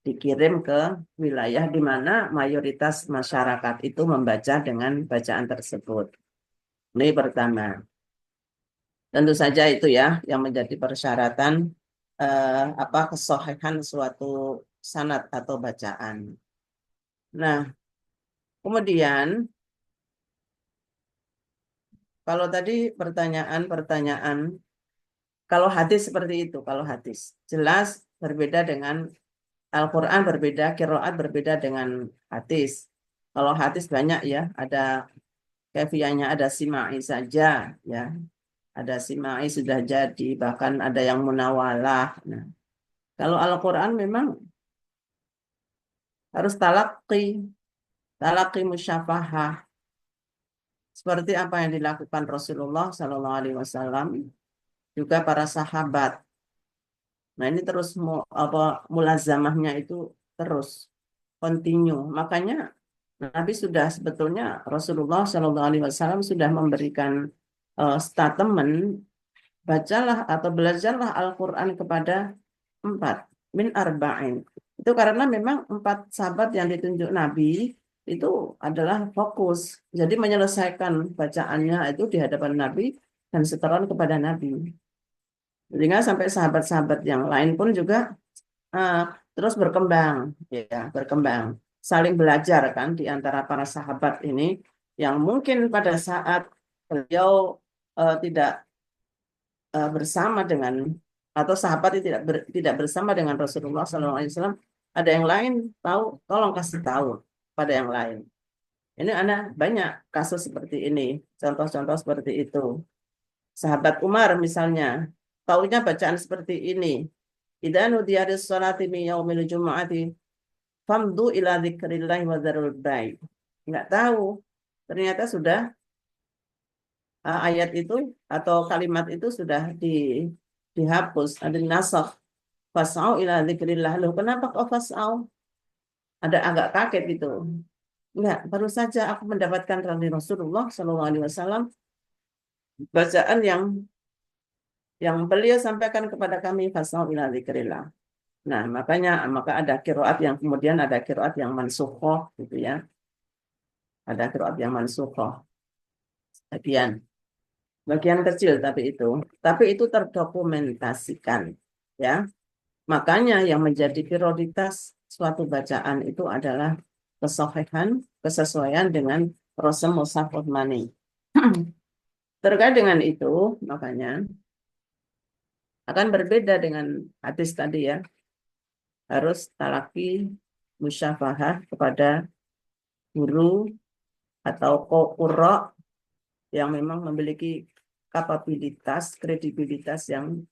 dikirim ke wilayah di mana mayoritas masyarakat itu membaca dengan bacaan tersebut. Ini pertama. Tentu saja itu ya yang menjadi persyaratan kesahihan suatu sanad atau bacaan. Nah, kemudian kalau tadi pertanyaan kalau hadis seperti itu, kalau hadis jelas berbeda dengan Al-Quran, berbeda, qiraat berbeda dengan hadis. Kalau hadis banyak ya, ada kaifiahnya, ada sima'i saja ya. Ada sima'i sudah jadi, bahkan ada yang munawalah. Nah, kalau Al-Quran memang harus talaqi musyafahah. Seperti apa yang dilakukan Rasulullah SAW, juga para sahabat. Nah, ini terus mulazamahnya itu terus continue. Makanya Nabi sudah sebetulnya Rasulullah SAW sudah memberikan statement, bacalah atau belajarlah Al-Quran kepada 4 min arba'in. Itu karena memang 4 sahabat yang ditunjuk Nabi itu adalah fokus. Jadi menyelesaikan bacaannya itu di hadapan Nabi dan setoran kepada Nabi. Sehingga sampai sahabat-sahabat yang lain pun juga terus berkembang, saling belajar kan di antara para sahabat ini yang mungkin pada saat beliau tidak bersama dengan atau sahabat tidak bersama dengan Rasulullah SAW, ada yang lain tahu, tolong kasih tahu pada yang lain. Ini anak banyak kasus seperti ini, contoh-contoh seperti itu. Sahabat Umar misalnya, taunya bacaan seperti ini. Idza nudiya lis-sholati min yaumil jumu'ati famdu ila dzikrillahi wa dzarul bai'. Enggak tahu. Ternyata sudah ayat itu atau kalimat itu sudah dihapus, ada nasakh. Fas'au ila dzikrillah. Loh, kenapa kok fas'au? Ada agak kaget gitu. Enggak, baru saja aku mendapatkan dari Rasulullah SAW bacaan yang beliau sampaikan kepada kami, fas'au ila dzikrillah. Nah, maka ada qiraat yang kemudian ada qiraat yang mansukhoh gitu ya. Ada qiraat yang mansukhoh. Bagian kecil tapi itu terdokumentasikan ya. Makanya yang menjadi prioritas suatu bacaan itu adalah kesesuaian dengan Rasul Mushaf Utsmani. Terkait dengan itu, makanya akan berbeda dengan hadis tadi ya. Harus talaki musyafahah kepada guru atau qurra yang memang memiliki kapabilitas, kredibilitas yang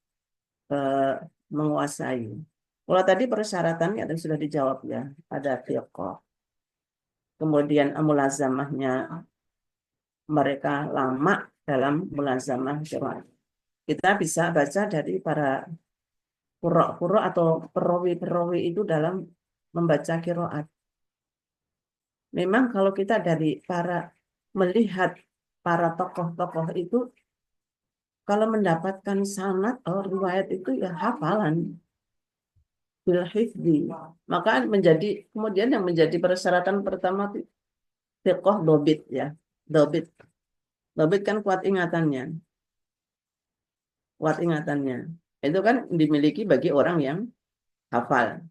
menguasai. Kalau tadi persyaratannya ada sudah dijawab ya, ada thiqah. Kemudian mulazamahnya mereka lama dalam mulazamah qiraat. Kita bisa baca dari para qurra atau perawi-perawi itu dalam membaca qiraat. Memang kalau kita melihat para tokoh-tokoh itu, kalau mendapatkan sanad atau riwayat itu ya hafalan bil hifdzi. Maka kemudian yang menjadi persyaratan pertama thiqah dobit ya. Dobit kan kuat ingatannya. Itu kan dimiliki bagi orang yang hafal,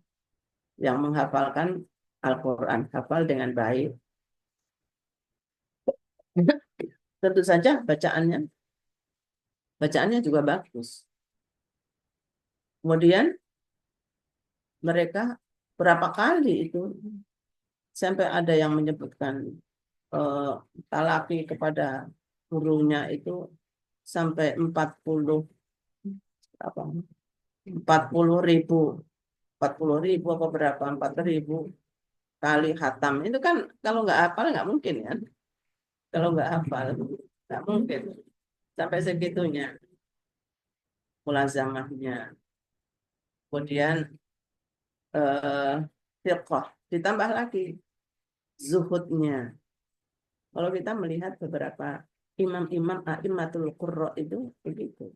yang menghafalkan Al-Quran, hafal dengan baik. Tentu saja bacaannya juga bagus. Kemudian mereka berapa kali itu sampai ada yang menyebutkan talaki kepada gurunya itu sampai 40 ribu apa berapa 4.000 kali khatam. Itu kan kalau nggak hafal nggak mungkin ya. Kalau nggak hafal nggak mungkin sampai segitunya mulazamahnya. Kemudian thiqah ditambah lagi zuhudnya. Kalau kita melihat beberapa imam-imam a'immatul qurra itu begitu.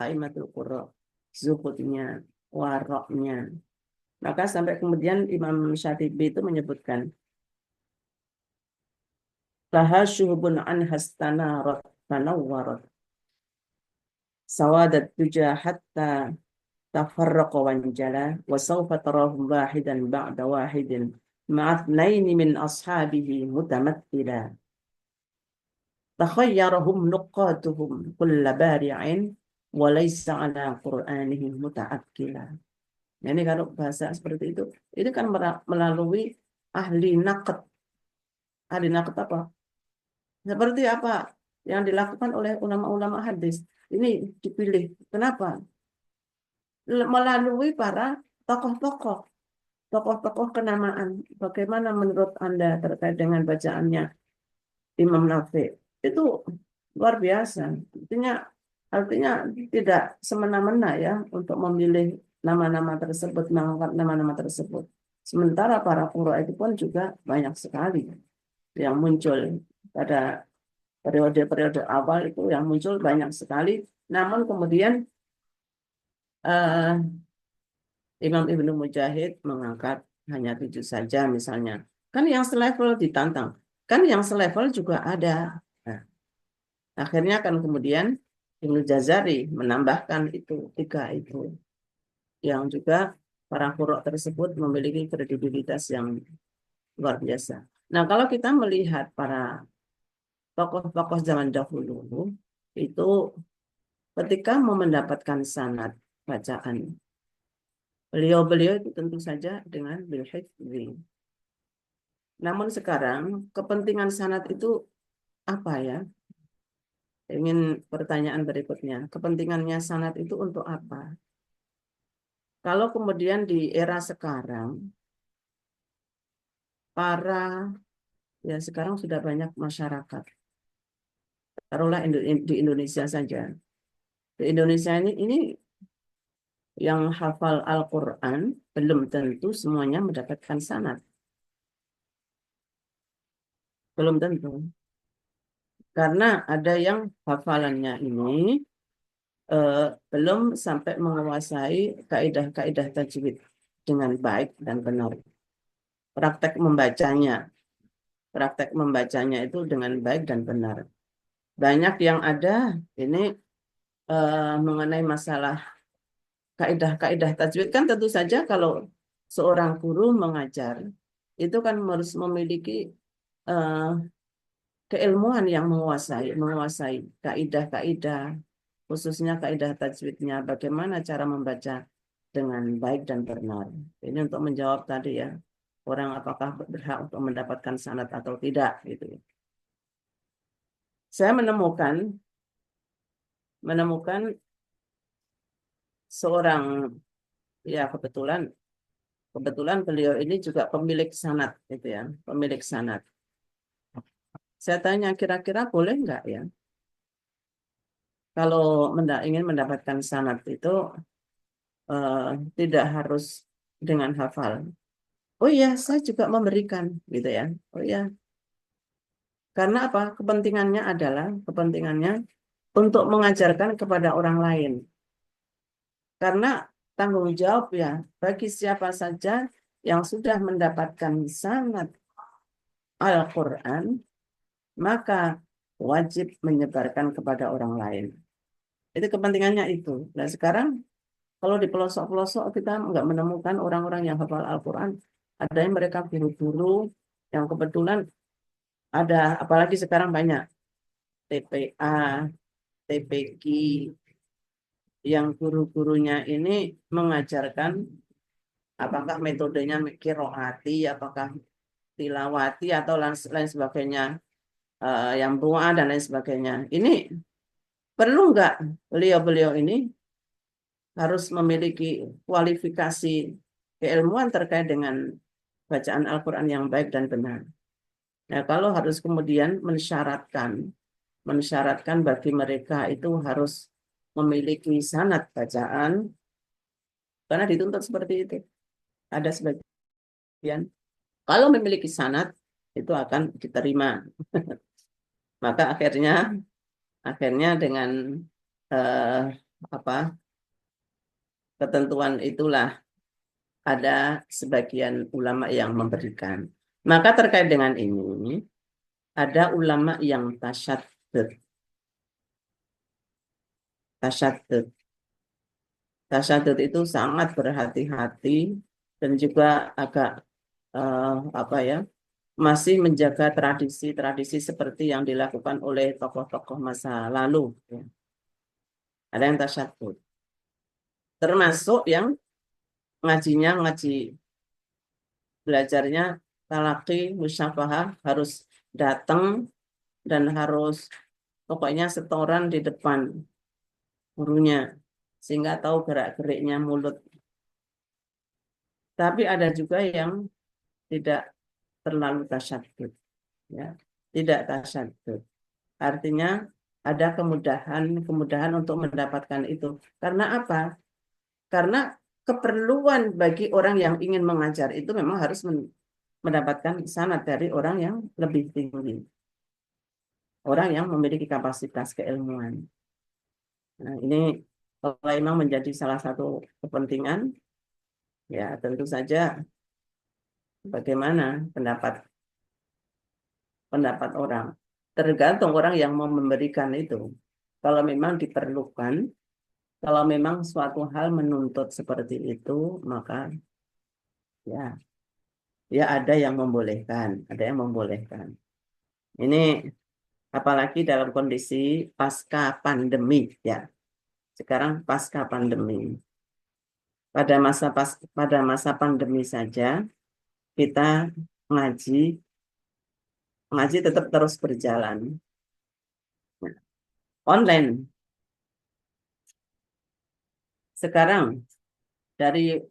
A'immatul qurra, zuhudnya, waroknya. Maka sampai kemudian Imam Syatibi itu menyebutkan laha syuhbun an hastanarat tanawwarat sawadat tuja hatta tafarraqa wanjala wa sawfa tarahum wahidan ba'da wahidin ma'athnaini min ashabihi mutamathila takhayyarahum nuqatuhum kulla bari'in wa laysa ala qur'anihim muta'akkila. Ini kalau bahasa seperti itu kan melalui ahli naqd. Ahli naqd apa? Seperti apa yang dilakukan oleh ulama-ulama hadis. Ini dipilih. Kenapa? Melalui para tokoh-tokoh kenamaan. Bagaimana menurut Anda terkait dengan bacaannya Imam Nafi? Itu luar biasa. Artinya tidak semena-mena ya untuk memilih nama-nama tersebut, mengangkat nama-nama tersebut. Sementara para qurra itu pun juga banyak sekali yang muncul pada periode-periode awal itu yang muncul banyak sekali. Namun kemudian Imam Ibnu Mujahid mengangkat hanya 7 saja misalnya. Kan yang selevel ditantang. Kan yang selevel juga ada. Nah, akhirnya kan kemudian Ibnu Jazari menambahkan 3 itu. Yang juga para qurra tersebut memiliki kredibilitas yang luar biasa. Nah, kalau kita melihat para tokoh-tokoh zaman dahulu itu ketika mau mendapatkan sanad bacaan, beliau itu tentu saja dengan bil hifdzi. Namun sekarang kepentingan sanad itu apa ya? Ingin pertanyaan berikutnya. Kepentingannya sanad itu untuk apa? Kalau kemudian di era sekarang, ya sekarang sudah banyak masyarakat. Taruhlah di Indonesia saja. Di Indonesia ini yang hafal Al-Quran belum tentu semuanya mendapatkan sanad. Belum tentu. Karena ada yang hafalannya ini belum sampai menguasai kaidah-kaidah tajwid dengan baik dan benar. Praktek membacanya itu dengan baik dan benar. Banyak yang ada ini mengenai masalah kaidah-kaidah tajwid kan tentu saja kalau seorang guru mengajar itu kan harus memiliki keilmuan yang menguasai kaidah-kaidah, khususnya kaidah tajwidnya, bagaimana cara membaca dengan baik dan benar. Ini untuk menjawab tadi ya, orang apakah berhak untuk mendapatkan sanad atau tidak gitu. Saya menemukan seorang, ya kebetulan beliau ini juga pemilik sanad gitu ya, pemilik sanad. Saya tanya kira-kira boleh nggak ya kalau ingin mendapatkan sanad itu tidak harus dengan hafal. Oh iya, saya juga memberikan gitu ya. Oh iya. Karena apa? Kepentingannya untuk mengajarkan kepada orang lain. Karena tanggung jawab ya bagi siapa saja yang sudah mendapatkan sanad Al-Quran, maka wajib menyebarkan kepada orang lain. Itu kepentingannya itu. Nah sekarang kalau di pelosok-pelosok kita nggak menemukan orang-orang yang hafal Al-Quran. Ada yang mereka guru-guru yang kebetulan ada, apalagi sekarang banyak TPA, TPQ, yang guru-gurunya ini mengajarkan apakah metodenya qiraati, apakah tilawati atau lain sebagainya, yang bu'a dan lain sebagainya. Ini perlu nggak beliau-beliau ini harus memiliki kualifikasi keilmuan terkait dengan bacaan Al-Quran yang baik dan benar. Nah, kalau harus kemudian mensyaratkan bagi mereka itu harus memiliki sanad bacaan, karena dituntut seperti itu. Ada sebagian, kalau memiliki sanad itu akan diterima. Maka akhirnya dengan ketentuan itulah ada sebagian ulama yang memberikan. Maka terkait dengan ini, ada ulama yang tasyaddud. Tasyaddud itu sangat berhati-hati dan juga agak masih menjaga tradisi-tradisi seperti yang dilakukan oleh tokoh-tokoh masa lalu. Ada yang tasyaddud. Termasuk yang belajarnya talaqi, musyafahah harus datang dan harus pokoknya setoran di depan gurunya sehingga tahu gerak-geriknya mulut. Tapi ada juga yang tidak terlalu tasyaddud, ya, tidak tasyaddud. Artinya ada kemudahan untuk mendapatkan itu. Karena apa? Karena keperluan bagi orang yang ingin mengajar itu memang harus mendapatkan sanad dari orang yang lebih tinggi. Orang yang memiliki kapasitas keilmuan. Nah, ini kalau memang menjadi salah satu kepentingan, ya tentu saja bagaimana pendapat orang. Tergantung orang yang mau memberikan itu. Kalau memang diperlukan, kalau memang suatu hal menuntut seperti itu, maka ya ada yang membolehkan, Ini apalagi dalam kondisi pasca pandemi ya. Sekarang pasca pandemi. Pada masa pandemi saja kita ngaji ngaji tetap terus berjalan. Nah, online sekarang dari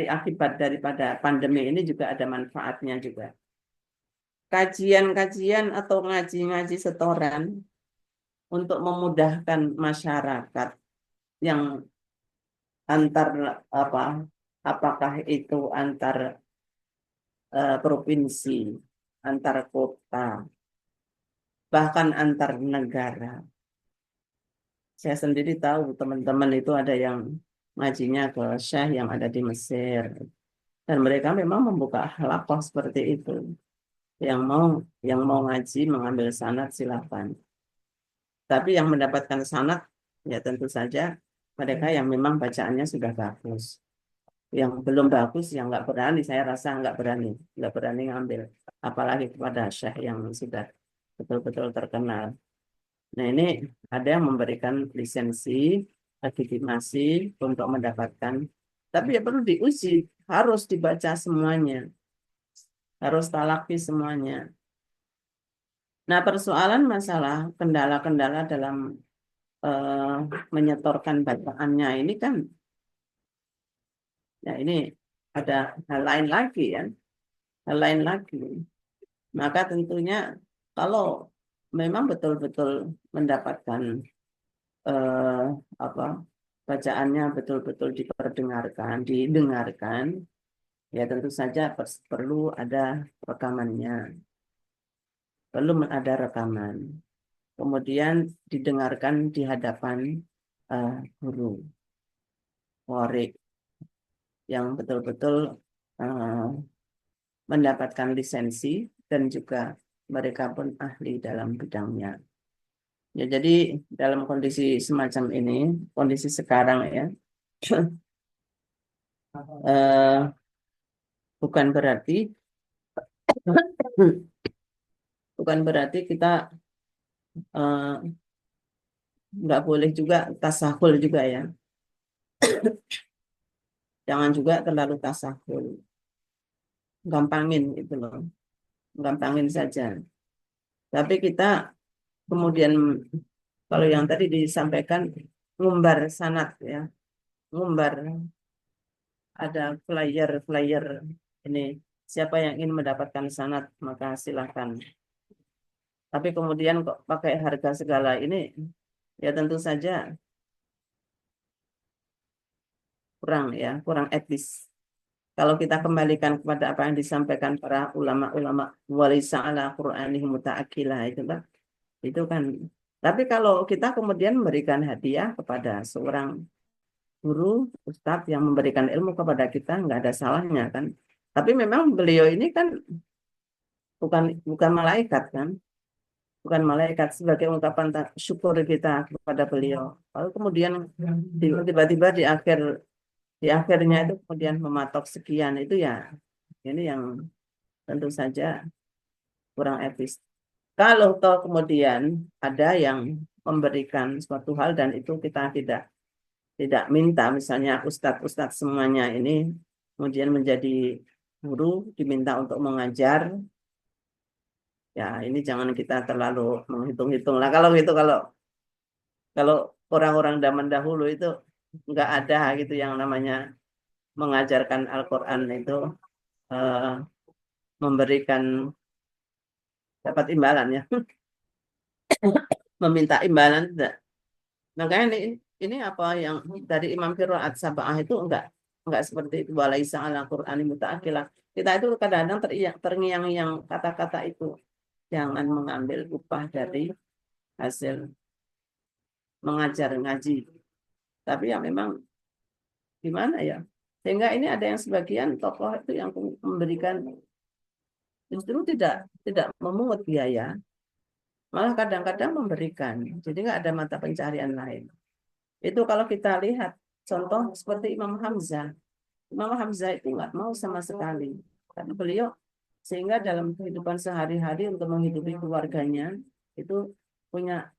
akibat daripada pandemi ini juga ada manfaatnya juga. Kajian-kajian atau ngaji-ngaji setoran untuk memudahkan masyarakat yang antar apakah itu antar provinsi, antar kota, bahkan antar negara. Saya sendiri tahu teman-teman itu ada yang ngajinya ke Syekh yang ada di Mesir, dan mereka memang membuka halaqah seperti itu. Yang mau ngaji mengambil sanad silakan. Tapi yang mendapatkan sanad ya tentu saja mereka yang memang bacaannya sudah bagus. Yang belum bagus, yang nggak berani, saya rasa nggak berani ngambil, apalagi kepada syekh yang sudah betul-betul terkenal. Nah ini ada yang memberikan lisensi, legitimasi untuk mendapatkan, tapi ya perlu diuji, harus dibaca semuanya, harus talaki semuanya. Nah persoalan masalah kendala-kendala dalam menyetorkan bacaannya ini kan, ya ini ada hal lain lagi ya, hal lain lagi. Maka tentunya kalau memang betul-betul mendapatkan bacaannya betul-betul didengarkan, ya tentu saja perlu ada rekamannya, perlu ada rekaman. Kemudian didengarkan di hadapan guru, warik yang betul-betul mendapatkan lisensi dan juga mereka pun ahli dalam bidangnya. Ya, jadi dalam kondisi semacam ini, kondisi sekarang ya, bukan berarti kita nggak boleh juga tasahul juga ya. Jangan juga terlalu tasahul. Gampangin itu loh. Gampangin saja. Tapi kita kemudian kalau yang tadi disampaikan ngumbar sanad ya. Ngumbar ada flyer ini, siapa yang ingin mendapatkan sanad maka silahkan. Tapi kemudian kok pakai harga segala ini, ya tentu saja kurang etis. Kalau kita kembalikan kepada apa yang disampaikan para ulama-ulama, walisa ala Qur'anihi muta'akkilah itu kan. Tapi kalau kita kemudian memberikan hadiah kepada seorang guru, ustadz yang memberikan ilmu kepada kita, nggak ada salahnya kan. Tapi memang beliau ini kan bukan malaikat kan, bukan malaikat, sebagai ungkapan syukur kita kepada beliau. Lalu kemudian tiba-tiba di akhirnya itu kemudian mematok sekian, itu ya ini yang tentu saja kurang etis. Kalau toh kemudian ada yang memberikan suatu hal dan itu kita tidak minta, misalnya ustadz semuanya ini kemudian menjadi guru, diminta untuk mengajar, ya ini jangan kita terlalu menghitung-hitung lah. Kalau gitu, kalau orang-orang zaman dahulu itu nggak ada gitu yang namanya mengajarkan Al-Quran itu memberikan dapat imbalan ya. Meminta imbalan tidak. Makanya ini apa yang dari Imam Qiraat Sab'ah itu enggak seperti itu, walaisa ala Qur'ani muta'akkilah. Kita itu kadang-kadang terngiang-ngiang kata-kata itu. Jangan mengambil upah dari hasil mengajar ngaji. Tapi ya memang gimana ya? Sehingga ini ada yang sebagian tokoh itu yang memberikan justru tidak memungut biaya, malah kadang-kadang memberikan. Jadi nggak ada mata pencarian lain. Itu kalau kita lihat contoh seperti Imam Hamzah. Imam Hamzah itu nggak mau sama sekali. Karena beliau sehingga dalam kehidupan sehari-hari untuk menghidupi keluarganya itu punya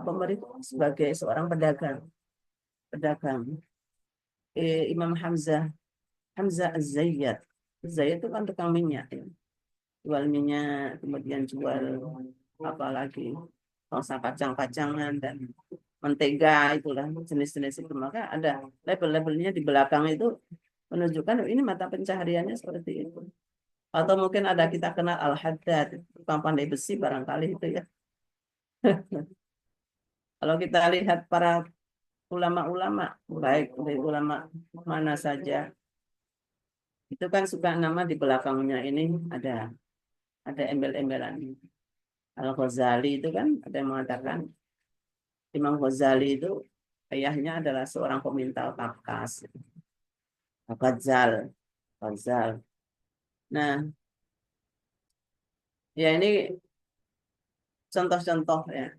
mereka sebagai seorang pedagang. Imam Hamzah Az-Zayyad. Az-Zayyad itu kan tukang minyak. Ya. jual minyak, kemudian jual apa lagi, rasa kacang-kacangan dan mentega, itulah jenis-jenis itu. Maka ada label-labelnya di belakang itu menunjukkan ini mata pencahariannya seperti itu. Atau mungkin ada kita kenal Al-Haddad, tukang pandai besi barangkali itu ya. Kalau kita lihat para ulama-ulama, baik dari ulama mana saja, itu kan suka nama di belakangnya ini ada embel-embelan. Al-Ghazali itu kan ada yang mengatakan Imam Ghazali itu ayahnya adalah seorang pemintal Kafkas. Ghazal, Ghazal. Nah, ya ini contoh-contoh ya.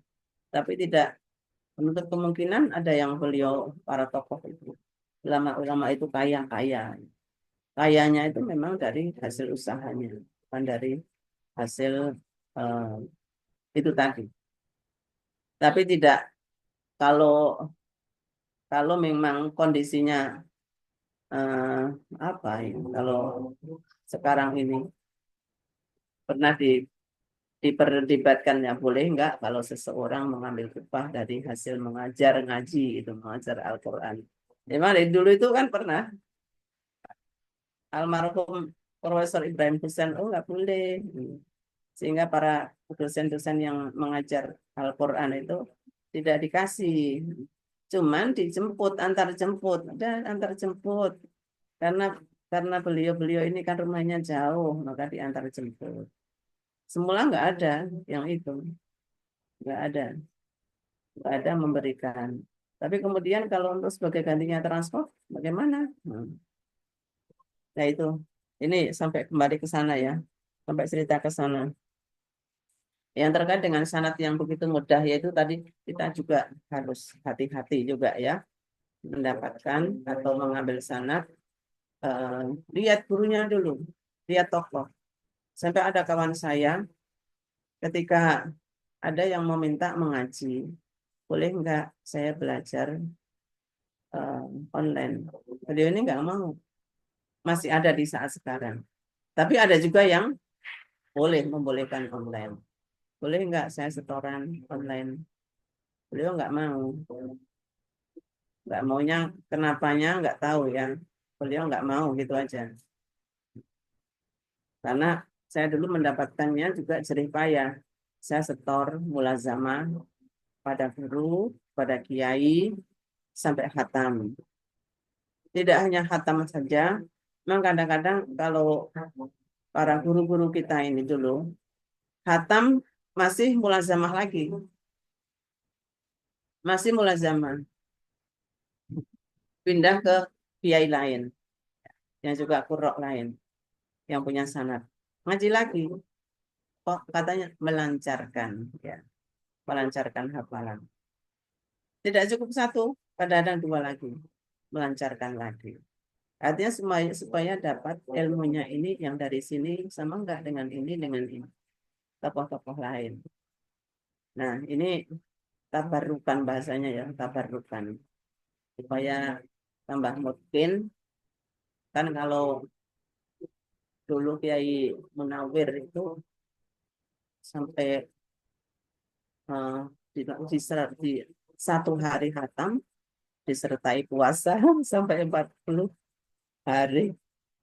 Tapi tidak menutup kemungkinan ada yang beliau para tokoh itu, ulama-ulama itu kaya-kaya. Kayanya itu memang dari hasil usahanya, bukan dari hasil eh, itu tadi. Tapi tidak kalau kalau memang kondisinya eh, apa ya? Kalau sekarang ini pernah diperdebatkan ya boleh enggak kalau seseorang mengambil upah dari hasil mengajar ngaji itu mengajar Al-Quran. Memang dari dulu itu kan pernah almarhum Profesor Ibrahim Husain enggak boleh. Sehingga para dosen-dosen yang mengajar Al-Quran itu tidak dikasih. Cuman dijemput, antar jemput, dan antar jemput. Karena beliau-beliau ini kan rumahnya jauh, maka diantar jemput. Semula nggak ada yang itu, nggak ada memberikan. Tapi kemudian kalau untuk sebagai gantinya transport, bagaimana? Nah itu, ini sampai kembali ke sana ya, sampai cerita ke sana. Yang terkait dengan sanad yang begitu mudah yaitu tadi kita juga harus hati-hati juga ya mendapatkan atau mengambil sanad. Lihat gurunya dulu, lihat tokoh. Sampai ada kawan saya ketika ada yang meminta mengaji, boleh nggak saya belajar online? Beliau ini nggak mau, masih ada di saat sekarang. Tapi ada juga yang membolehkan online. Boleh nggak saya setoran online? Beliau nggak mau. Nggak maunya kenapanya nggak tahu ya. Beliau nggak mau gitu aja. Karena saya dulu mendapatkannya juga jerih payah. Saya setor mulazamah pada guru, pada kiai, sampai khatam. Tidak hanya khatam saja, memang kadang-kadang kalau para guru-guru kita ini dulu, khatam masih mulazamah lagi. Masih mulazamah. Pindah ke kiai lain, yang juga qurra lain, yang punya sanad. Ngaji lagi, kok katanya melancarkan, ya, melancarkan hafalan. Tidak cukup satu, kadang-kadang dua lagi, melancarkan lagi. Artinya supaya dapat ilmunya ini yang dari sini sama enggak dengan ini tokoh-tokoh lain. Nah ini tabarukan bahasanya ya, tabarukan supaya tambah mungkin kan kalau dulu Kiai Munawir itu sampai di satu hari khatam disertai puasa sampai 40 hari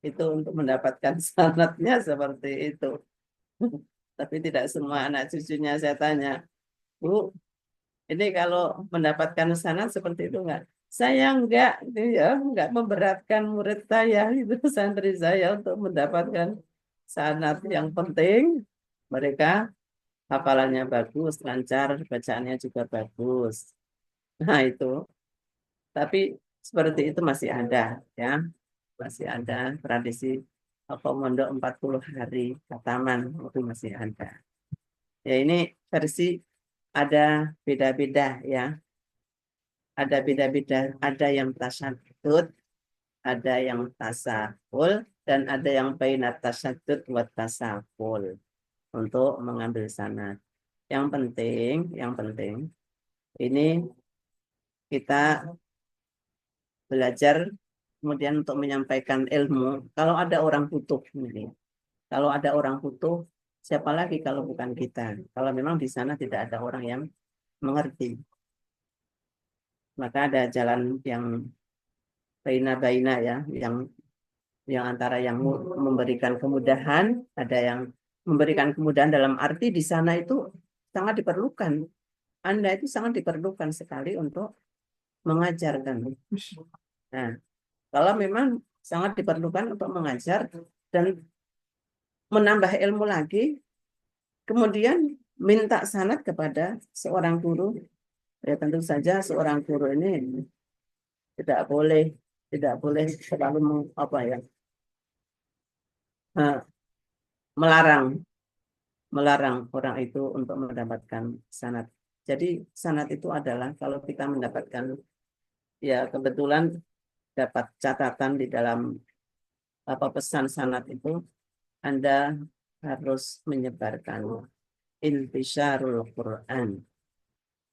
itu untuk mendapatkan sanadnya seperti itu. Tapi tidak semua anak cucunya saya tanya, Bu, ini kalau mendapatkan sanad seperti itu enggak? Saya enggak, ya, enggak memberatkan murid saya itu santri saya untuk mendapatkan sanad. Yang penting mereka hafalannya bagus, lancar, bacaannya juga bagus. Nah itu, tapi seperti itu masih ada ya, masih ada tradisi apa mondok 40 hari khataman itu masih ada. Ya ini versi ada beda-beda ya. Ada beda-beda, ada yang tasyadud, ada yang tasahul, dan ada yang bainat tasyadud wa tasahul untuk mengambil sanad. Yang penting ini kita belajar kemudian untuk menyampaikan ilmu. Kalau ada orang butuh, kalau ada orang butuh, Siapa lagi kalau bukan kita? Kalau memang di sana tidak ada orang yang mengerti, maka ada jalan yang baina-baina ya, yang antara yang memberikan kemudahan, ada yang memberikan kemudahan dalam arti di sana itu sangat diperlukan. Anda itu sangat diperlukan sekali untuk mengajarkan. Nah, kalau memang sangat diperlukan untuk mengajar dan menambah ilmu lagi, kemudian minta sanad kepada seorang guru, ya tentu saja seorang guru ini tidak boleh selalu apa ya, melarang melarang orang itu untuk mendapatkan sanad. Jadi sanad itu adalah kalau kita mendapatkan, ya kebetulan dapat catatan di dalam apa pesan sanad itu, Anda harus menyebarkan intisyarul Quran,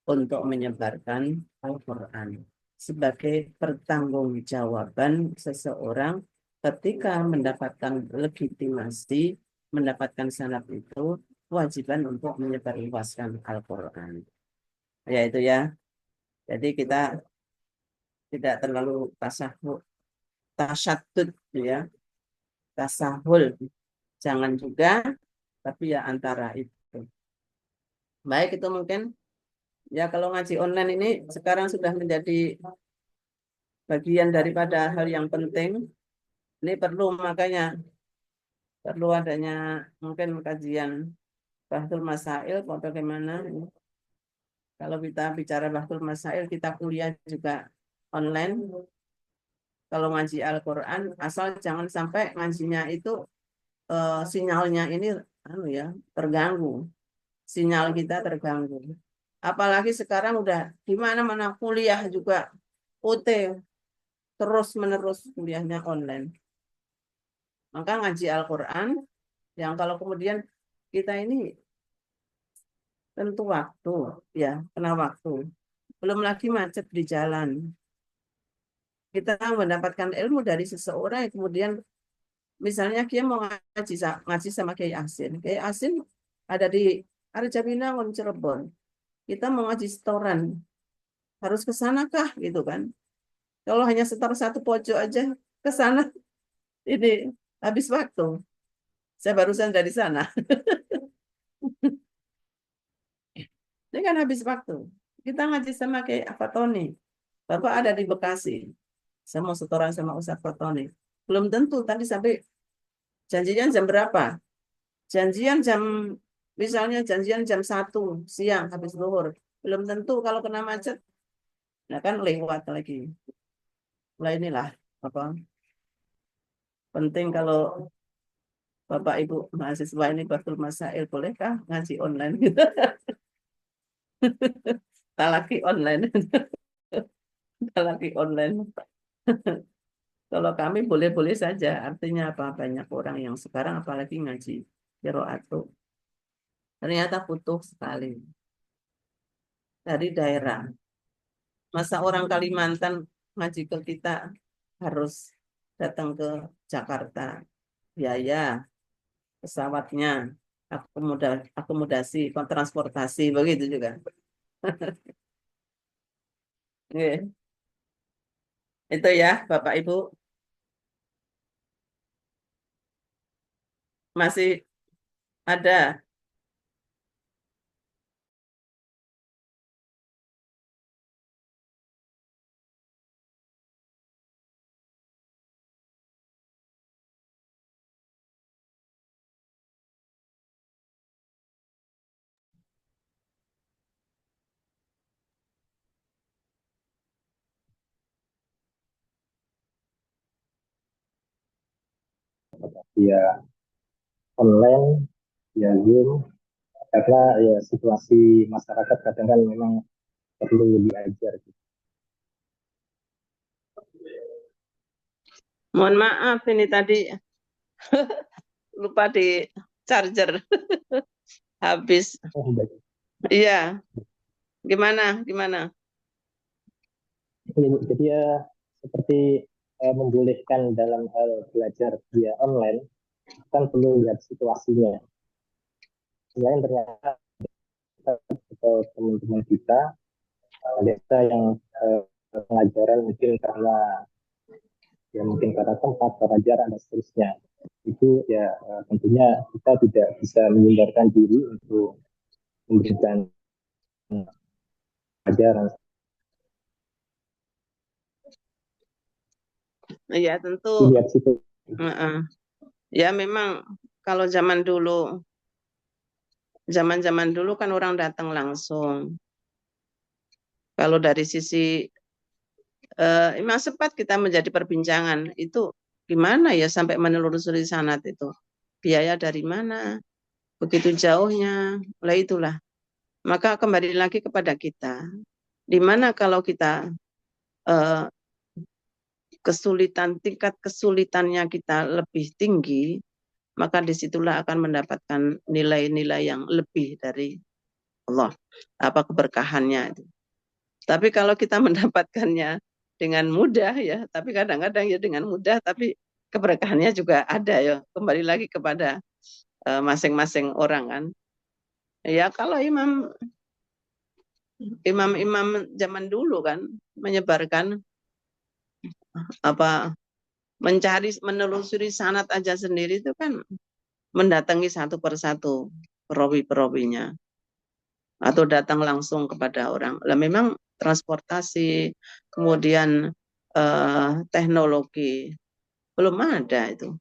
untuk menyebarkan Al-Quran sebagai pertanggungjawaban seseorang ketika mendapatkan legitimasi, mendapatkan sanad itu, kewajiban untuk menyebarluaskan Al-Quran. Ya itu ya. Jadi kita tidak terlalu tasyadud ya, tasahul. Jangan juga, tapi ya antara itu. Baik, itu mungkin ya kalau ngaji online ini sekarang sudah menjadi bagian daripada hal yang penting. Ini makanya perlu adanya mungkin kajian Bahtul Masail, bagaimana kalau kita bicara Bahtul Masail, kita kuliah juga online. Kalau ngaji Al-Quran, asal jangan sampai ngajinya itu sinyalnya ini ya terganggu, sinyal kita terganggu. Apalagi sekarang udah di mana-mana kuliah juga OT, terus menerus kuliahnya online. Maka ngaji Al-Quran yang kalau kemudian kita ini tentu waktu, ya kena waktu. Belum lagi macet di jalan. Kita mendapatkan ilmu dari seseorang yang kemudian misalnya dia mau ngaji sama Kiai Asin. Kiai Asin ada di Arjabinangun, Cirebon. Kita mau ngaji setoran. Harus ke sana kah gitu kan? Kalau hanya setor satu pojok aja ke sana, ini habis waktu. Saya barusan dari sana. Ini kan habis waktu. Kita ngaji sama kayak Fatoni. Bapak ada di Bekasi. Saya mau setoran sama Ustaz Fatoni. Belum tentu tadi sampai janjian jam berapa? Janjian jam, misalnya janjian jam 1 siang habis zuhur. Belum tentu kalau kena macet. Nah kan lewat lagi. Nah inilah apa penting kalau Bapak Ibu mahasiswa ini Bahtul Masail, bolehkah ngaji online gitu? Talaki online. Talaki online. Kalau kami boleh-boleh saja. Artinya apa? Banyak orang yang sekarang apalagi ngaji qiraat tuh ternyata butuh sekali dari daerah. Masa orang Kalimantan ngaji ke kita harus datang ke Jakarta. Biaya pesawatnya, akomodasi, transportasi, begitu juga. Oke. Itu ya, Bapak Ibu. Masih ada. Ya online, ya Zoom, karena ya situasi masyarakat kadang kan memang perlu diajar. Mohon maaf ini tadi lupa di charger. Habis. Oh, baik. Iya. Gimana? Jadi ya seperti membolehkan dalam hal belajar via online kan perlu lihat situasinya. selain ternyata atau teman-teman kita ada yang pengajaran mungkin karena tempat pelajaran dan seterusnya itu ya tentunya kita tidak bisa menghindarkan diri untuk memberikan pelajaran. Ya tentu. Lihat situ. Ya memang kalau zaman dulu kan orang datang langsung. Kalau dari sisi memang sempat kita menjadi perbincangan itu gimana ya sampai menelusuri sanad itu, biaya dari mana, begitu jauhnya, lah itulah. Maka kembali lagi kepada kita, di mana kalau kita tingkat kesulitannya kita lebih tinggi, maka disitulah akan mendapatkan nilai-nilai yang lebih dari Allah, keberkahannya itu. Tapi kalau kita mendapatkannya dengan mudah ya, tapi kadang-kadang ya dengan mudah, tapi keberkahannya juga ada ya. Kembali lagi kepada masing-masing orang kan. Ya kalau imam zaman dulu kan menyebarkan menelusuri sanad aja sendiri itu kan mendatangi satu persatu perawi-perawinya atau datang langsung kepada orang. Lah memang transportasi, kemudian teknologi belum ada itu.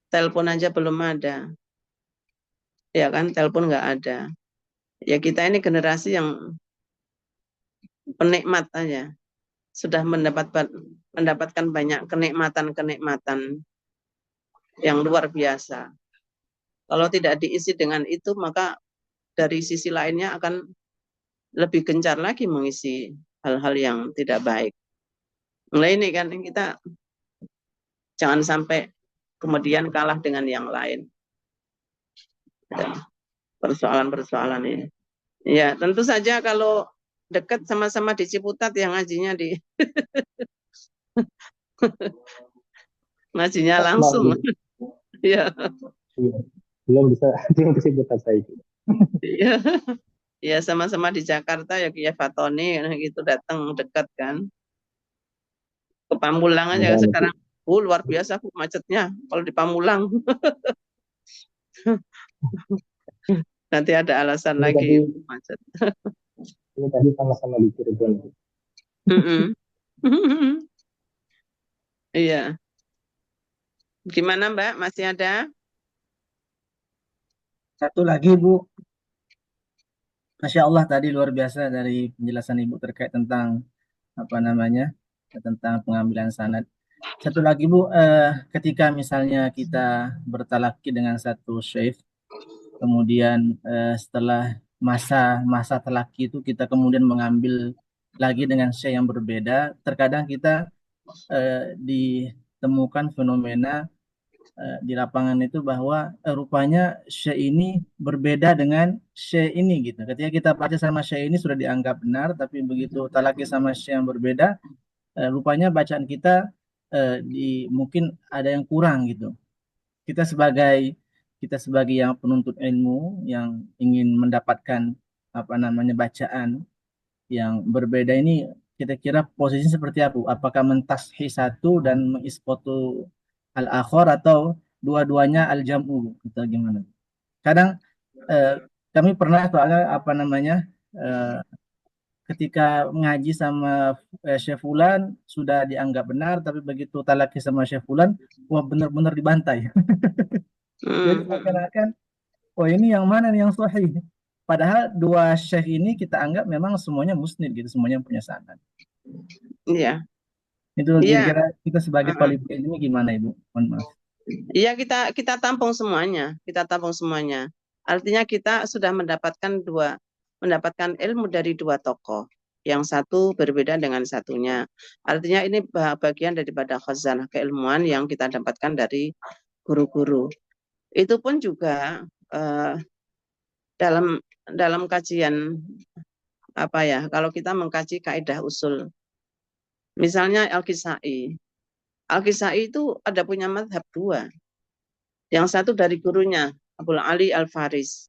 Telepon aja belum ada. Ya kan, telepon nggak ada. Ya kita ini generasi yang penikmat aja. Sudah mendapatkan banyak kenikmatan-kenikmatan yang luar biasa. Kalau tidak diisi dengan itu, maka dari sisi lainnya akan lebih gencar lagi mengisi hal-hal yang tidak baik. Nah ini kan kita jangan sampai kemudian kalah dengan yang lain. Persoalan-persoalan ini. Ya tentu saja kalau dekat sama-sama di Ciputat yang ngajinya di ngajinya langsung. Ya. Belum bisa Ciputat saya. Iya. Ya sama-sama di Jakarta ya Kiai Fatoni gitu datang dekat kan. Ke Pamulang aja sekarang luar biasa macetnya kalau di Pamulang. Nanti ada alasan lagi macet. Ini tadi sama-sama di Cirebon. Iya. Gimana Mbak? Masih ada? Satu lagi Bu. Masya Allah tadi luar biasa dari penjelasan Ibu terkait tentang tentang pengambilan sanad. Satu lagi Bu, ketika misalnya kita bertalaki dengan satu syekh, kemudian setelah masa talaki itu kita kemudian mengambil lagi dengan syekh yang berbeda, terkadang kita ditemukan fenomena di lapangan itu bahwa rupanya syekh ini berbeda dengan syekh ini gitu. Ketika kita baca sama syekh ini sudah dianggap benar, tapi begitu talaki sama syekh yang berbeda, rupanya bacaan kita mungkin ada yang kurang gitu. Kita sebagai yang penuntut ilmu yang ingin mendapatkan bacaan yang berbeda ini, kira-kira posisinya seperti apa? Apakah mentashih satu dan mengisqatu al-akhar atau dua-duanya al-jam'u gitu gimana? Kadang kami pernah soalnya ketika ngaji sama Syekh Fulan sudah dianggap benar, tapi begitu talaki sama Syekh Fulan, wah benar-benar dibantai. Jadi seakan-akan, oh ini yang mana nih yang sahih? Padahal dua syekh ini kita anggap memang semuanya musnid gitu, semuanya punya sanad. Iya. Itu kira-kira kita sebagai talib ilmi gimana Ibu? Mohon maaf. Iya kita tampung semuanya, Artinya kita sudah mendapatkan ilmu dari dua tokoh. Yang satu berbeda dengan satunya. Artinya ini bagian daripada khazanah keilmuan yang kita dapatkan dari guru-guru. Itu pun juga dalam kajian kalau kita mengkaji kaidah usul. Misalnya Al-Kisai itu ada punya mazhab dua. Yang satu dari gurunya Abul Ali Al-Faris.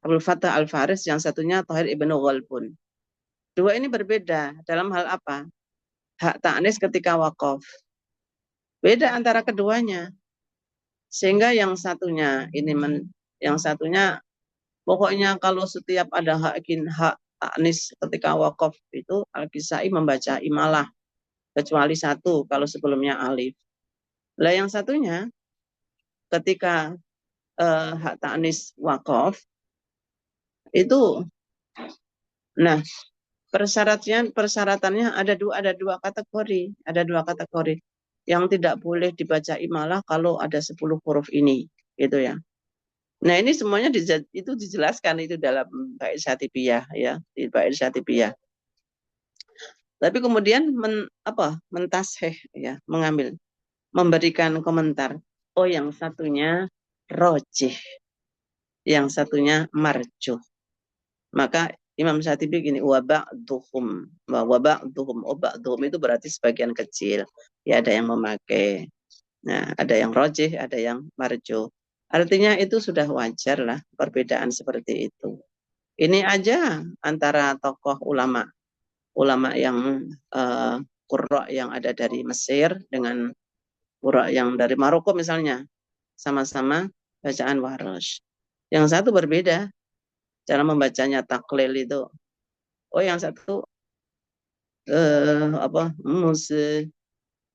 Abdul Fattah Al-Faris, yang satunya Thahir Ibnu Ghalbun. Dua ini berbeda dalam hal apa? Hak ta'nis ketika wakaf. Beda antara keduanya. Sehingga yang satunya yang satunya pokoknya kalau setiap ada hak ta'nis ketika wakaf itu Al-Kisai membaca imalah, kecuali satu kalau sebelumnya alif. Lah yang satunya ketika hak ta'nis wakaf itu, nah persyaratannya ada dua kategori yang tidak boleh dibaca imalah kalau ada 10 huruf ini, gitu ya. Nah ini semuanya itu dijelaskan itu dalam bait Syatibiyah ya, di bait Syatibiyah. Tapi kemudian mentasheh ya, memberikan komentar. Oh yang satunya rojih, yang satunya marjuh. Maka Imam Syatibi gini, waba'duhum itu berarti sebagian kecil. Ya ada yang memakai. Nah, ada yang rojih, ada yang marjuh. Artinya itu sudah wajar lah perbedaan seperti itu. Ini aja antara tokoh ulama yang qurra yang ada dari Mesir dengan qurra yang dari Maroko misalnya, sama-sama bacaan Warsh. Yang satu berbeda cara membacanya taklil itu. Oh yang satu Musa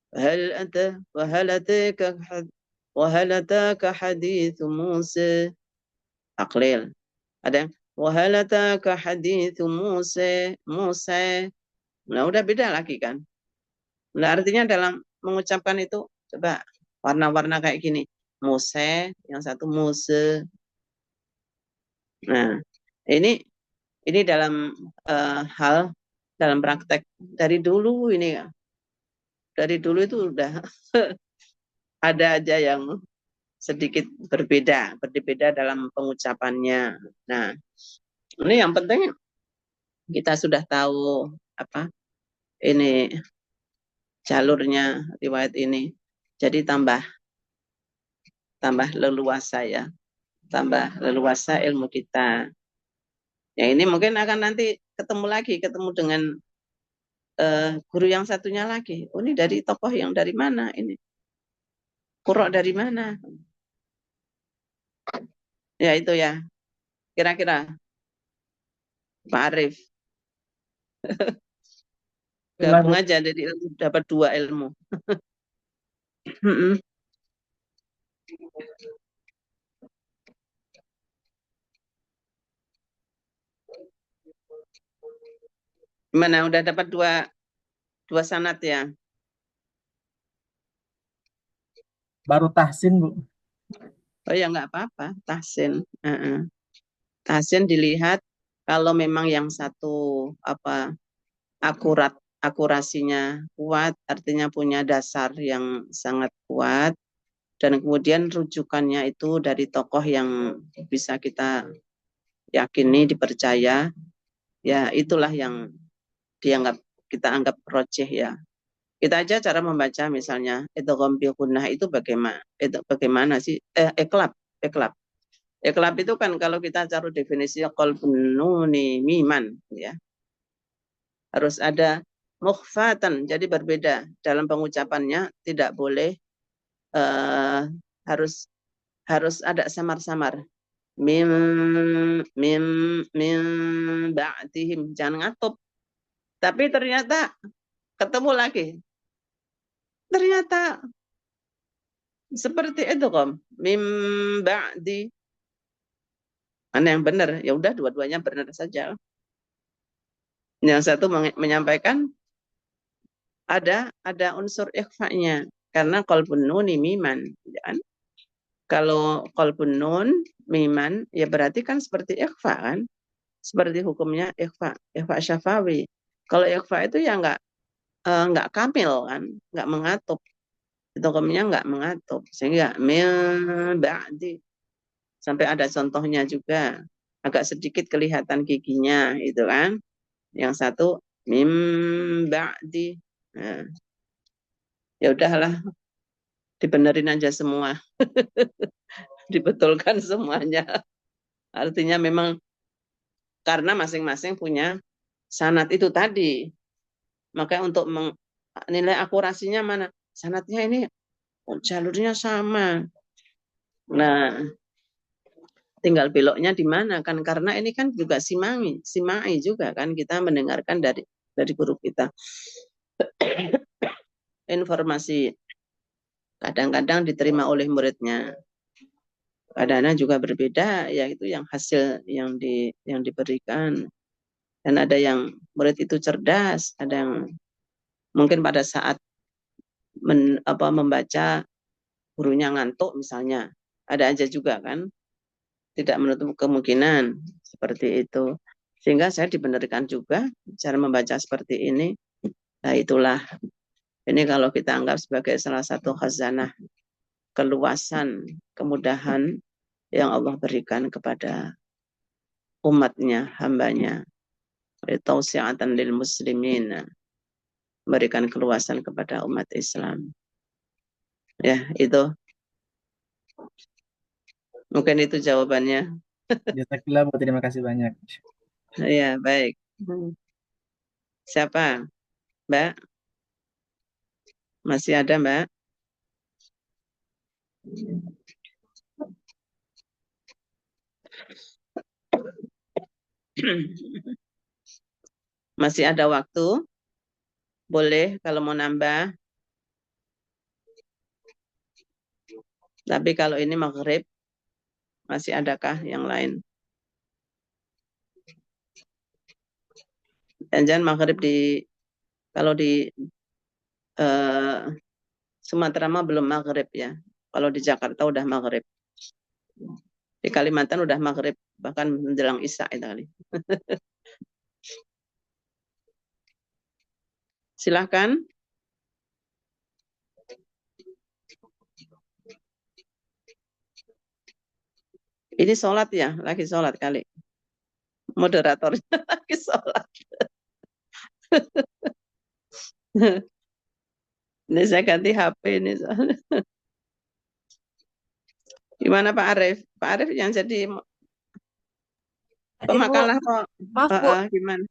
hal ataka hadits Musa, taklil. Ada yang hal ataka hadits Musa. Nah udah beda lagi kan. Nah artinya dalam mengucapkan itu coba warna-warna kayak gini. Musa, yang satu Musa. Nah ini dalam hal dalam praktek dari dulu ini ya. Dari dulu itu udah ada aja yang sedikit berbeda dalam pengucapannya. Nah, ini yang penting kita sudah tahu ini jalurnya riwayat ini. Jadi tambah leluasa ya. Tambah leluasa ilmu kita. Ya ini mungkin akan nanti ketemu dengan guru yang satunya lagi. Oh ini dari tokoh yang dari mana ini? Qurra dari mana? Ya itu ya. Kira-kira Pak Arif. Gabung aja jadi dapat 2 ilmu. Gimana udah dapat 2 sanad ya? Baru tahsin, Bu. Oh ya nggak apa-apa, tahsin. Tahsin dilihat kalau memang yang satu akurasinya kuat, artinya punya dasar yang sangat kuat, dan kemudian rujukannya itu dari tokoh yang bisa kita yakini, dipercaya, ya itulah yang kita anggap rojih ya. Kita aja cara membaca misalnya idgham bil gunnah itu bagaimana sih? Iqlab. Iqlab itu kan kalau kita cari definisi qalbun nuni miman ya. Harus ada mukhfatan, jadi berbeda dalam pengucapannya, tidak boleh harus ada samar-samar. Mim ba'dihim, jangan ngatup. Tapi ternyata ketemu lagi. Ternyata seperti itu mim ba'di. Mana yang benar? Ya udah dua-duanya benar saja. Yang satu menyampaikan ada unsur ikhfa-nya karena qalbun nuni miman, kan? Kalau qalbun nun miman ya berarti kan seperti ikhfa kan? Seperti hukumnya ikhfa syafawi. Kalau ikhfa itu ya enggak kamil kan, enggak mengatup. Itu hukumnya enggak mengatup sehingga min ba'di. Sampai ada contohnya juga, agak sedikit kelihatan giginya itu kan. Yang satu mim ba'di. Nah, ya udahlah, dibenerin aja semua. Dibetulkan semuanya. Artinya memang karena masing-masing punya sanad itu tadi. Maka untuk nilai akurasinya mana? Sanadnya ini jalurnya sama. Nah, tinggal beloknya di mana kan? Karena ini kan juga simai juga kan, kita mendengarkan dari guru kita. Informasi kadang-kadang diterima oleh muridnya, kadang-kadang juga berbeda, yaitu yang hasil yang diberikan. Dan ada yang murid itu cerdas, ada yang mungkin pada saat membaca gurunya ngantuk misalnya, ada aja juga kan, tidak menutup kemungkinan seperti itu. Sehingga saya dibenarkan juga cara membaca seperti ini. Nah itulah, ini kalau kita anggap sebagai salah satu khazanah keluasan, kemudahan yang Allah berikan kepada umatnya, hambanya. Tausi'atan lil muslimin, memberikan keluasan kepada umat Islam. Ya, itu. Mungkin itu jawabannya. Jazakallah, Bu. Terima kasih banyak. Ya, baik. Siapa? Mbak? Masih ada, Mbak? Masih ada waktu? Boleh kalau mau nambah. Tapi kalau ini maghrib, masih adakah yang lain? Jangan maghrib kalau di Sumatera mah belum maghrib ya. Kalau di Jakarta udah maghrib. Di Kalimantan udah maghrib, bahkan menjelang isya itu kali. Silahkan. Ini sholat ya, lagi sholat kali. Moderatornya lagi sholat. Ini saya ganti HP ini. Gimana Pak Arief? Pak Arief yang jadi pemakalah kok. Maaf, Bu. Gimana?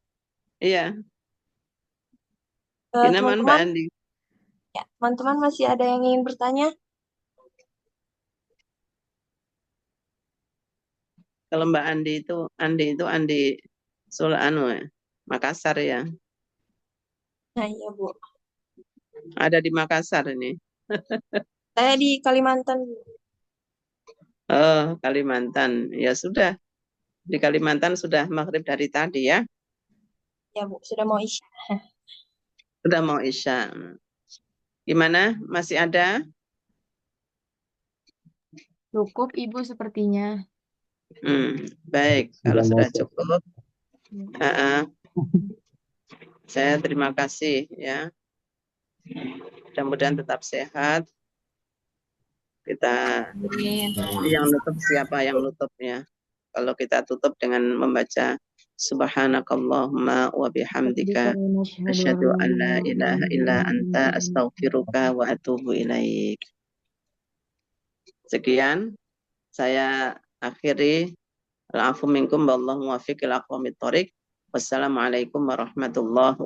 Iya. Eh, Gimana Mbak teman-teman, Andi? ya, teman-teman masih ada yang ingin bertanya? Kalau Mbak Andi itu Andi Sulanu ya, Makassar ya. Nah, iya, Bu. Ada di Makassar ini. Saya di Kalimantan. Oh, Kalimantan. Ya sudah. Di Kalimantan sudah maghrib dari tadi ya. Ya, Bu. Sudah mau isya. Sudah mau isya. Gimana? Masih ada? Cukup, Ibu, sepertinya. Baik. Kalau sudah cukup. Saya terima kasih ya. Mudah-mudahan tetap sehat. Kita yang nutup siapa yang nutupnya? Kalau kita tutup dengan membaca Subhanakallahumma wa bihamdika asyhadu an la ilaha illa anta astaghfiruka wa atubu ilaik. Sekian saya akhiri. Al-afu minkum wallahu muwaffiq ila aqwamit thoriq. Wassalamualaikum warahmatullahi